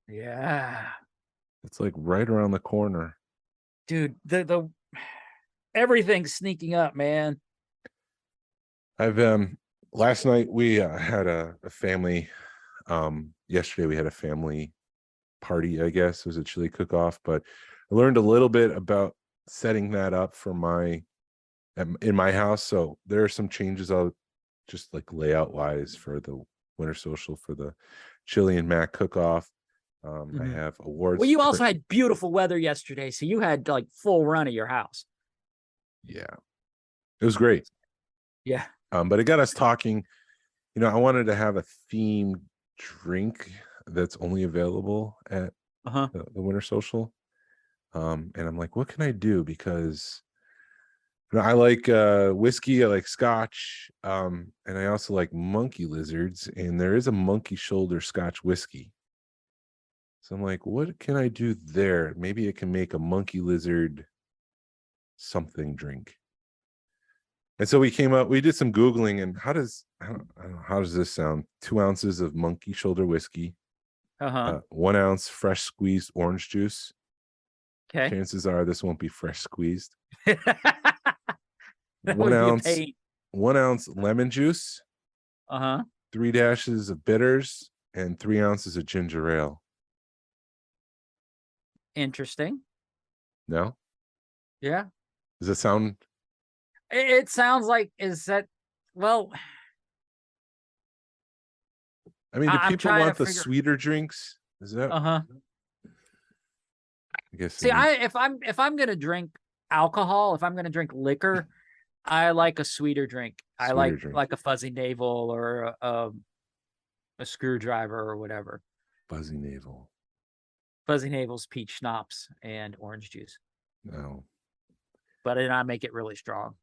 Yeah. It's like right around the corner. Dude, the everything's sneaking up, man. I've last night we had a family. Yesterday we had a family party, I guess. It was a chili cook-off, but I learned a little bit about setting that up for in my house. So there are some changes I'll just like layout wise for the winter social for the chili and mac cook-off. I have awards. Well, you also had beautiful weather yesterday, so you had like full run of your house. Yeah, it was great. Yeah. But it got us talking. I wanted to have a themed drink that's only available at the winter social. And I'm like, what can I do? Because I like whiskey, I like scotch, and I also like monkey lizards, and there is a monkey shoulder scotch whiskey. So I'm like, what can I do there? Maybe I can make a monkey lizard something drink. And so we did some Googling, and I don't know, how does this sound? 2 ounces of monkey shoulder whiskey, 1 ounce fresh squeezed orange juice. Okay. Chances are this won't be fresh squeezed. That 1 would be a ounce, pain. 1 ounce lemon juice, 3 dashes of bitters, and 3 ounces of ginger ale. Interesting. No? Yeah. Does it sound? It sounds like, well, I mean, do I'm people trying want to the figure. sweeter drinks? Is that? I guess. See, if I'm gonna drink alcohol, if I'm gonna drink liquor, I like a sweeter drink. I Sweeter drink. like a fuzzy navel or a screwdriver or whatever. Fuzzy navel. Fuzzy navel's peach schnapps and orange juice. No. But then I make it really strong.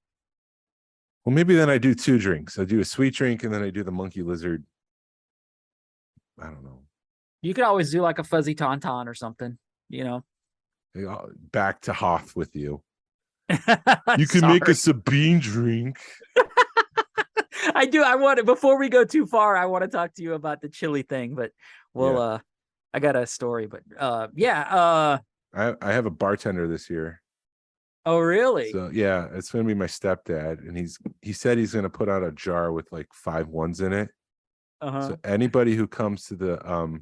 Well, maybe then I do 2 drinks. I do a sweet drink, and then I do the monkey lizard. I don't know. You could always do like a fuzzy tauntaun or something, Back to Hoth with you. You can make a Sabine drink. I do. Before we go too far, I want to talk to you about the chili thing, but I got a story, but I have a bartender this year. Oh, really? So yeah, it's gonna be my stepdad, and he said he's gonna put out a jar with like 5 ones in it. So anybody who comes to the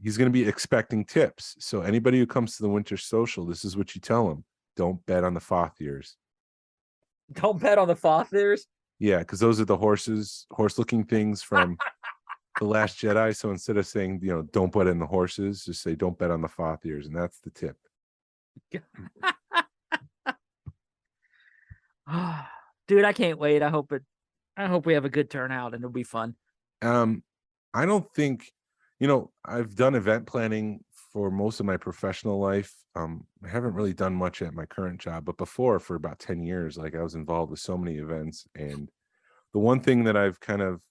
he's gonna be expecting tips. So anybody who comes to the winter social, this is what you tell them: don't bet on the Fathiers. Don't bet on the Fathiers? Yeah, because those are the horse-looking things from The Last Jedi. So instead of saying, don't bet on the horses, just say don't bet on the Fathiers, and that's the tip. Dude, I can't wait. I hope we have a good turnout and it'll be fun. I don't think, I've done event planning for most of my professional life. I haven't really done much at my current job, but before, for about 10 years, like, I was involved with so many events. And the one thing that I've kind of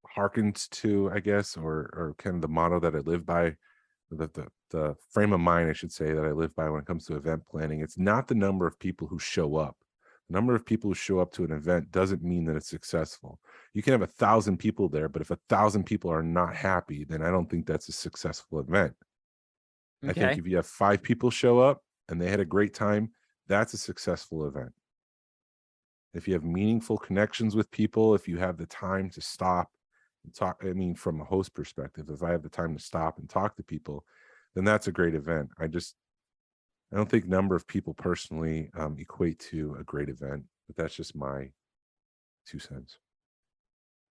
hearkened to, I guess, or kind of the motto that I live by, the frame of mind, I should say, that I live by when it comes to event planning, it's not the number of people who show up. The number of people who show up to an event doesn't mean that it's successful. You can have 1,000 people there, but if 1,000 people are not happy, then I don't think that's a successful event. Okay. I think if you have 5 people show up and they had a great time, that's a successful event. If you have meaningful connections with people, if you have the time to stop and talk, I mean, from a host perspective, if I have the time to stop and talk to people, then that's a great event. I don't think number of people personally equate to a great event, but that's just my 2 cents.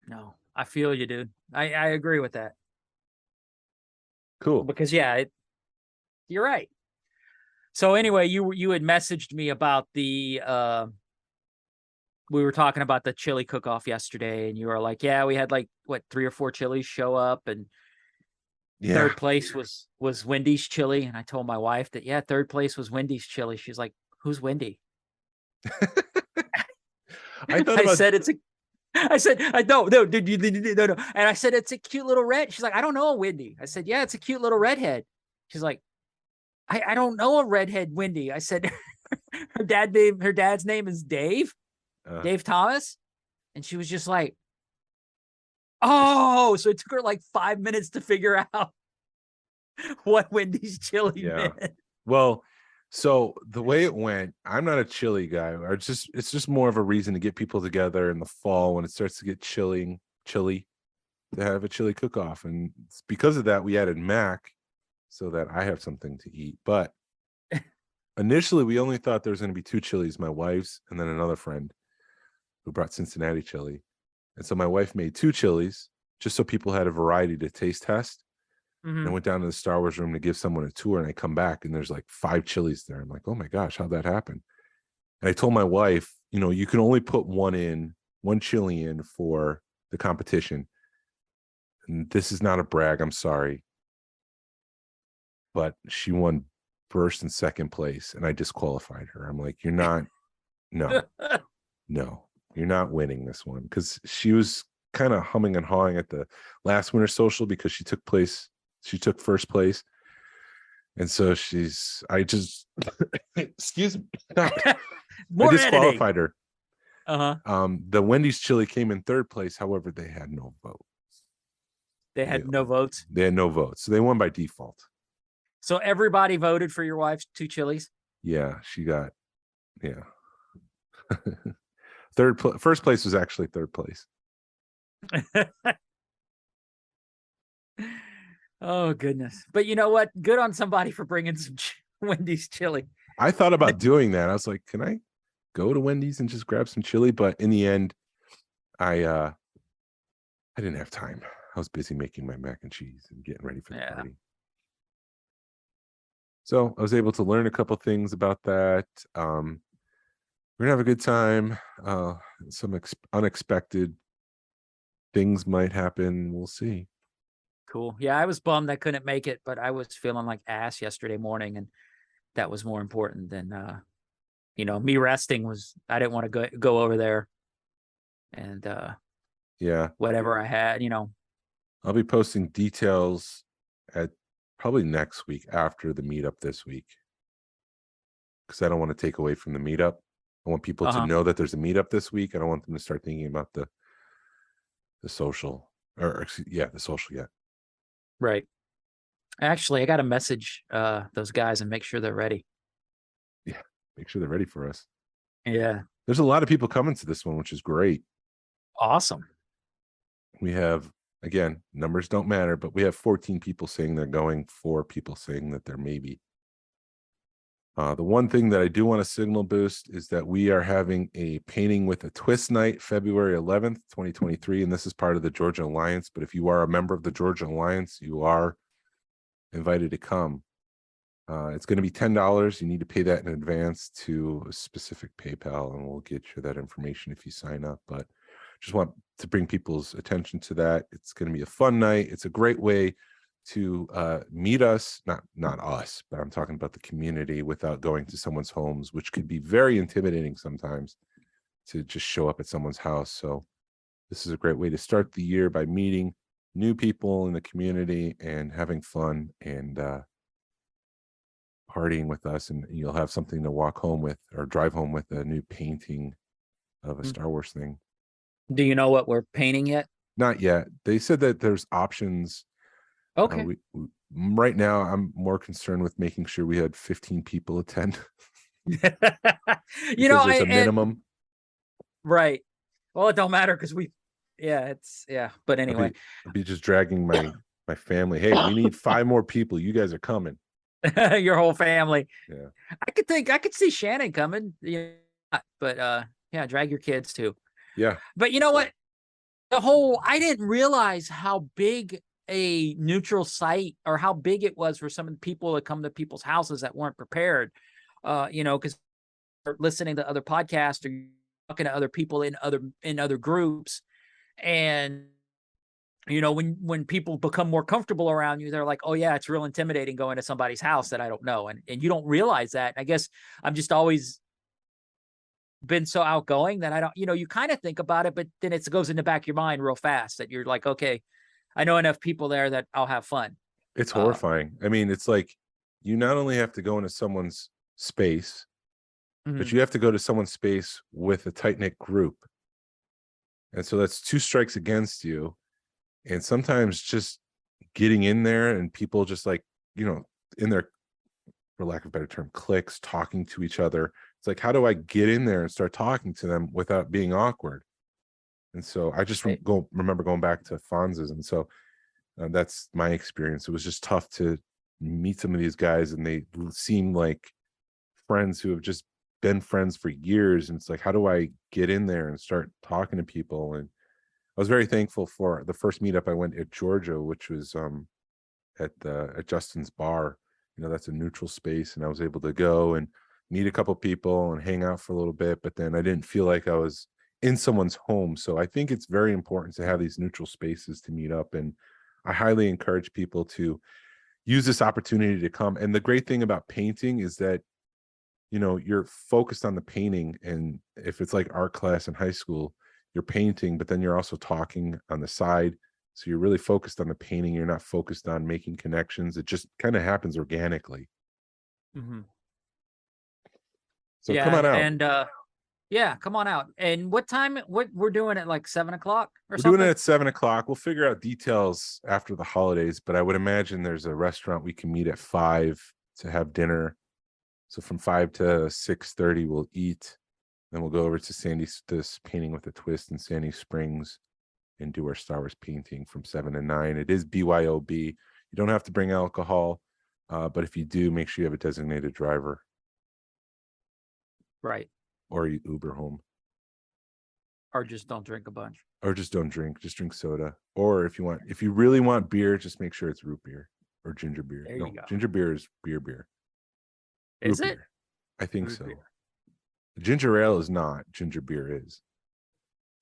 No, I feel you, dude. I agree with that. Cool. Because you're right. So anyway, you had messaged me about we were talking about the chili cook-off yesterday, and you were like, yeah, we had like 3 or 4 chilies show up, and third place was Wendy's chili. And I told my wife that, third place was Wendy's chili. She's like, who's Wendy? No, dude, no. And I said, it's a cute little red. She's like, I don't know a Wendy. I said, yeah, it's a cute little redhead. She's like, I don't know a redhead Wendy. I said, her dad's name is Dave Thomas. And she was just like, oh, so it took her like 5 minutes to figure out what Wendy's chili meant. Well, So the way it went, I'm not a chili guy. Or it's just more of a reason to get people together in the fall when it starts to get chilly to have a chili cook-off. And it's because of that, we added mac so that I have something to eat. But initially, we only thought there was going to be 2 chilies, my wife's and then another friend who brought Cincinnati chili. And so my wife made 2 chilies just so people had a variety to taste test. And I went down to the Star Wars room to give someone a tour, and I come back and there's like 5 chilies there. I'm like, oh my gosh, how'd that happen? And I told my wife, you can only put one chili in for the competition. And this is not a brag, I'm sorry. But she won first and second place, and I disqualified her. I'm like, you're not, no, you're not winning this one. Because she was kind of humming and hawing at the last winter social because she took first place. And so excuse me. I disqualified her. The Wendy's chili came in 3rd place. However, they had no vote. They had no votes. They had no votes. So they won by default. So everybody voted for your wife's 2 chilies? Yeah, she got, yeah. First place was actually 3rd place. Oh, goodness. But you know what? Good on somebody for bringing some Wendy's chili. I thought about doing that. I was like, can I go to Wendy's and just grab some chili? But in the end, I didn't have time. I was busy making my mac and cheese and getting ready for the party. So I was able to learn a couple things about that. We're gonna have a good time. Some unexpected things might happen. We'll see. Cool. Yeah, I was bummed I couldn't make it, but I was feeling like ass yesterday morning, and that was more important than me resting. I didn't want to go over there and whatever I had, I'll be posting details at probably next week after the meetup this week, because I don't want to take away from the meetup. I want people to know that there's a meetup this week. I don't want them to start thinking about the social the social yet. Right. Actually, I got to message those guys and make sure they're ready. Yeah, make sure they're ready for us. Yeah. There's a lot of people coming to this one, which is great. Awesome. We have, again, numbers don't matter, but we have 14 people saying they're going, 4 people saying that they're maybe. The one thing that I do want to signal boost is that we are having a painting with a twist night, February 11th, 2023. And this is part of the Georgia Alliance. But if you are a member of the Georgia Alliance, you are invited to come. It's going to be $10. You need to pay that in advance to a specific PayPal, and we'll get you that information if you sign up. But just want to bring people's attention to that. It's going to be a fun night. It's a great way to meet us, not us, but I'm talking about the community, without going to someone's homes, which could be very intimidating sometimes to just show up at someone's house. So this is a great way to start the year by meeting new people in the community and having fun and partying with us. And you'll have something to walk home with or drive home with, a new painting of a Star Wars thing. Do you know what we're painting yet? Not yet. They said that there's options. Okay. Right now, I'm more concerned with making sure we had 15 people attend. There's a minimum. Right. Well, it don't matter because but anyway. I'll be just dragging my family. Hey, we need 5 more people. You guys are coming. Your whole family. Yeah. I could see Shannon coming. Yeah. But drag your kids too. Yeah. But you know what? I didn't realize how big a neutral site or how big it was for some of the people that come to people's houses that weren't prepared. Because listening to other podcasts or talking to other people in other groups, and when people become more comfortable around you, they're like, oh yeah, it's real intimidating going to somebody's house that I don't know, and you don't realize that. I guess I'm just always been so outgoing that I don't, you kind of think about it, but then it goes in the back of your mind real fast that you're like, okay, I know enough people there that I'll have fun. It's horrifying. I mean, it's like you not only have to go into someone's space, but you have to go to someone's space with a tight-knit group. And so that's 2 strikes against you. And sometimes just getting in there and people just like, in their for lack of a better term, cliques, talking to each other. It's like, how do I get in there and start talking to them without being awkward? And so I just remember going back to Fonz's, and so that's my experience. It was just tough to meet some of these guys, and they seem like friends who have just been friends for years. And it's like, how do I get in there and start talking to people? And I was very thankful for the first meetup I went at Georgia, which was at Justin's bar. That's a neutral space, and I was able to go and meet a couple people and hang out for a little bit, but then I didn't feel like I was in someone's home. So I think it's very important to have these neutral spaces to meet up, and I highly encourage people to use this opportunity to come. And the great thing about painting is that you're focused on the painting, and if it's like art class in high school, you're painting, but then you're also talking on the side. So you're really focused on the painting. You're not focused on making connections. It just kind of happens organically. Mm-hmm. So come on out. And yeah, come on out. And what time? What we're doing at like 7 o'clock or We're something? doing it at 7 o'clock. We'll figure out details after the holidays, but I would imagine there's a restaurant we can meet at 5 to have dinner. So from 5 to 6:30, we'll eat. Then we'll go over to this painting with a twist in Sandy Springs and do our Star Wars painting from 7 to 9. It is BYOB. You don't have to bring alcohol, but if you do, make sure you have a designated driver. Right. Or you Uber home. Or just don't drink a bunch. Or just don't drink. Just drink soda. Or if you really want beer, just make sure it's root beer or ginger beer. There you go. Ginger beer is beer. Is root it? Beer. I think Root so. beer. Ginger ale is not. Ginger beer is.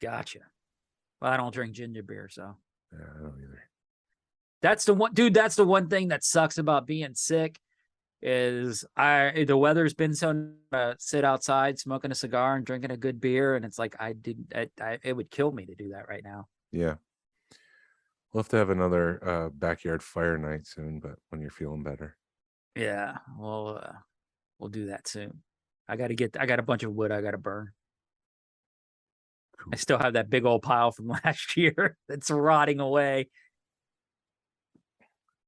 Gotcha. Well, I don't drink ginger beer, so. Yeah, I don't either. That's the one, dude. That's the one thing that sucks about being sick is the weather's been so sit outside smoking a cigar and drinking a good beer, and it's like it would kill me to do that right now. Yeah, we'll have to have another backyard fire night soon, but when you're feeling better. Yeah, we'll do that soon. I got a bunch of wood I got to burn. Cool. I still have that big old pile from last year that's rotting away.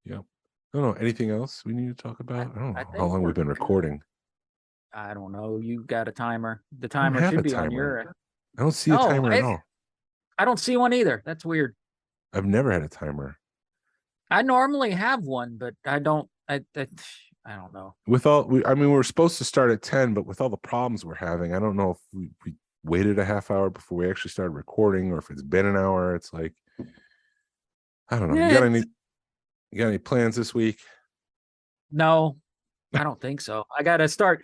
Yep. I don't know. Anything else we need to talk about? I don't know how long we've been good. recording. I don't know. You got a timer. The timer should be on your. I don't see a timer at all. I don't see one either. That's weird. I've never had a timer. I normally have one, but I don't. I don't know. We're supposed to start at 10, but with all the problems we're having, I don't know if we waited a half hour before we actually started recording, or if it's been an hour. It's like, I don't know. Yeah, you got any plans this week? No, I don't think so. I gotta start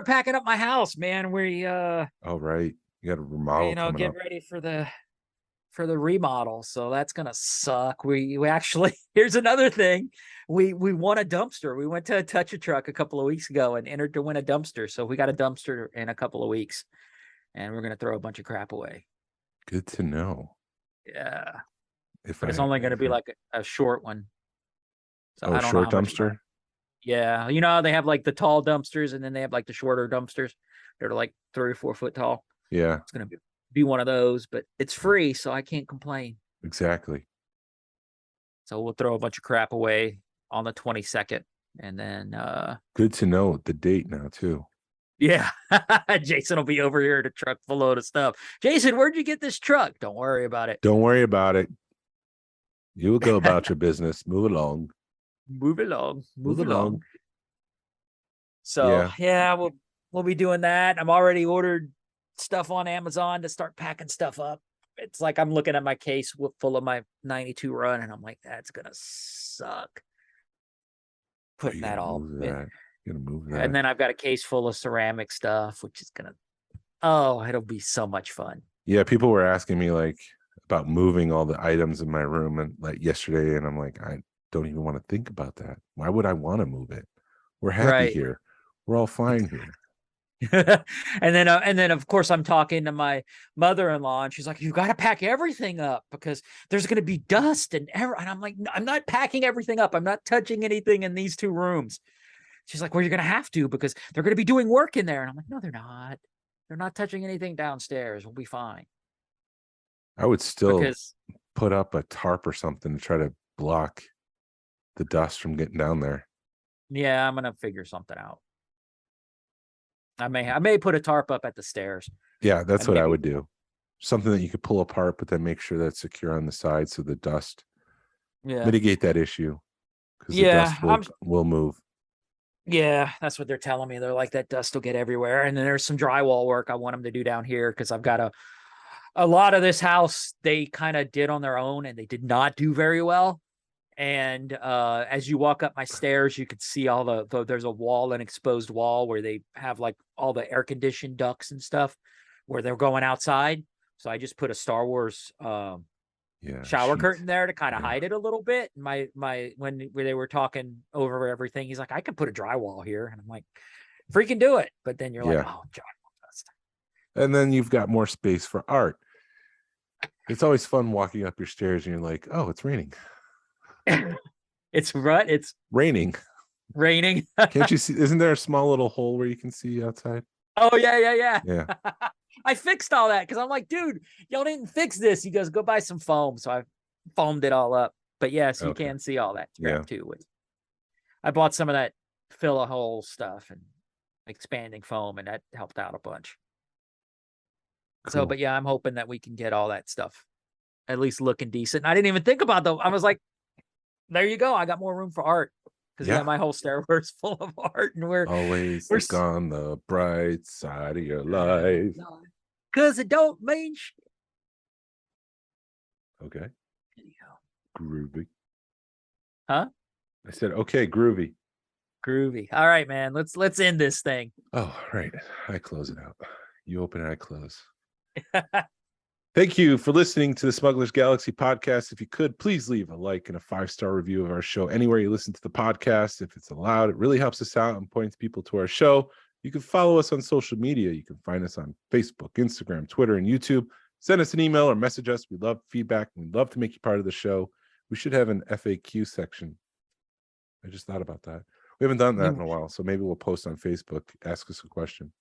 packing up my house, man. Oh, right. You got to remodel. Get ready for the remodel. So that's gonna suck. We actually, here's another thing. We won a dumpster. We went to a Touch a Truck a couple of weeks ago and entered to win a dumpster. So we got a dumpster in a couple of weeks, and we're gonna throw a bunch of crap away. Good to know. Yeah. But it's only gonna be like a short one. So I don't short know dumpster. Yeah, they have like the tall dumpsters, and then they have like the shorter dumpsters. They're like 3 or 4 foot tall. Yeah, it's gonna be one of those, but it's free, so I can't complain. Exactly. So we'll throw a bunch of crap away on the 22nd, and then good to know the date now too. Yeah, Jason will be over here at a truck full of stuff. Jason, where'd you get this truck? Don't worry about it. Don't worry about it. You will go about your business. Move along. Move along. So yeah, we'll be doing that. I'm already ordered stuff on Amazon to start packing stuff up. It's like I'm looking at my case full of my 92 run, and I'm like, that's gonna suck. Putting that all in. You're gonna move that. And then I've got a case full of ceramic stuff, which is it'll be so much fun. Yeah, people were asking me like about moving all the items in my room and like yesterday, and I'm like, I don't even want to think about that. Why would I want to move it? We're happy here. We're all fine here. and then of course I'm talking to my mother-in-law, and she's like, you got to pack everything up because there's going to be dust and I'm like, no, I'm not packing everything up. I'm not touching anything in these 2 rooms. She's like, well, you're going to have to because they're going to be doing work in there. And I'm like, no, they're not. They're not touching anything downstairs. We'll be fine. I would still put up a tarp or something to try to block the dust from getting down there. Yeah, I'm gonna figure something out. I may put a tarp up at the stairs. Yeah, that's And what I maybe- would do. Something that you could pull apart, but then make sure that's secure on the side so the dust Yeah. mitigate that issue, because the Yeah, dust will move. Yeah, that's what they're telling me. They're like, that dust will get everywhere. And then there's some drywall work I want them to do down here because I've got a lot of this house they kind of did on their own and they did not do very well. And as you walk up my stairs, you could see all there's a wall, an exposed wall where they have like all the air conditioned ducts and stuff where they're going outside. So I just put a Star Wars shower sheet. curtain there to kind of Yeah. hide it a little bit. When they were talking over everything, he's like, I could put a drywall here. And I'm like, freaking do it. But then you're like, Yeah. oh, drywall dust. And then you've got more space for art. It's always fun walking up your stairs and you're like, oh, it's raining. It's Raining. raining. Can't you see? Isn't there a small little hole where you can see outside? Oh, yeah. Yeah. I fixed all that because I'm like, dude, y'all didn't fix this. He goes, go buy some foam. So I foamed it all up. But yes, you Okay. can see all that Yeah. crap too. I bought some of that fill a hole stuff and expanding foam, and that helped out a bunch. So, Cool. but yeah, I'm hoping that we can get all that stuff at least looking decent. And I didn't even think about I was like, there you go. I got more room for art because Yeah. my whole stairway is full of art, and we're Always we're look on the bright side of your life. because it don't mean shit. Okay. Anyhow. Groovy. Huh? I said, okay, groovy. Groovy. All right, man. Let's end this thing. Oh, right. I close it out. You open and I close. Thank you for listening to the Smugglers Galaxy podcast. If you could, please leave a like and a 5-star review of our show anywhere you listen to the podcast. If it's allowed, it really helps us out and points people to our show. You can follow us on social media. You can find us on Facebook, Instagram, Twitter, and YouTube. Send us an email or message us. We love feedback. We'd love to make you part of the show. We should have an FAQ section. I just thought about that. We haven't done that in a while, so maybe we'll post on Facebook. Ask us a question.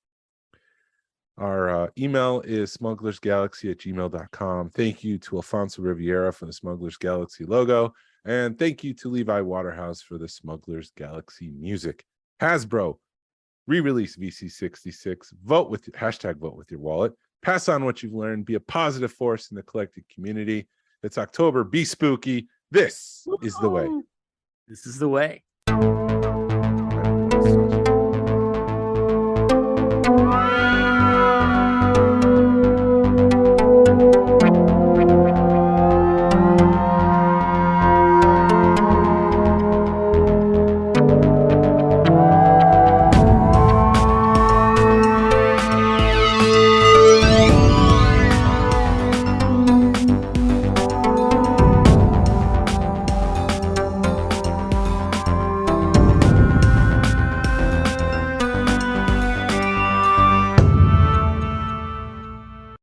Our email is smugglersgalaxy@gmail.com. Thank you to Alfonso Riviera for the Smugglers Galaxy logo. And thank you to Levi Waterhouse for the Smugglers Galaxy music. Hasbro, re-release VC66. Vote with your wallet. Pass on what you've learned. Be a positive force in the collected community. It's October. Be spooky. This is the way. This is the way.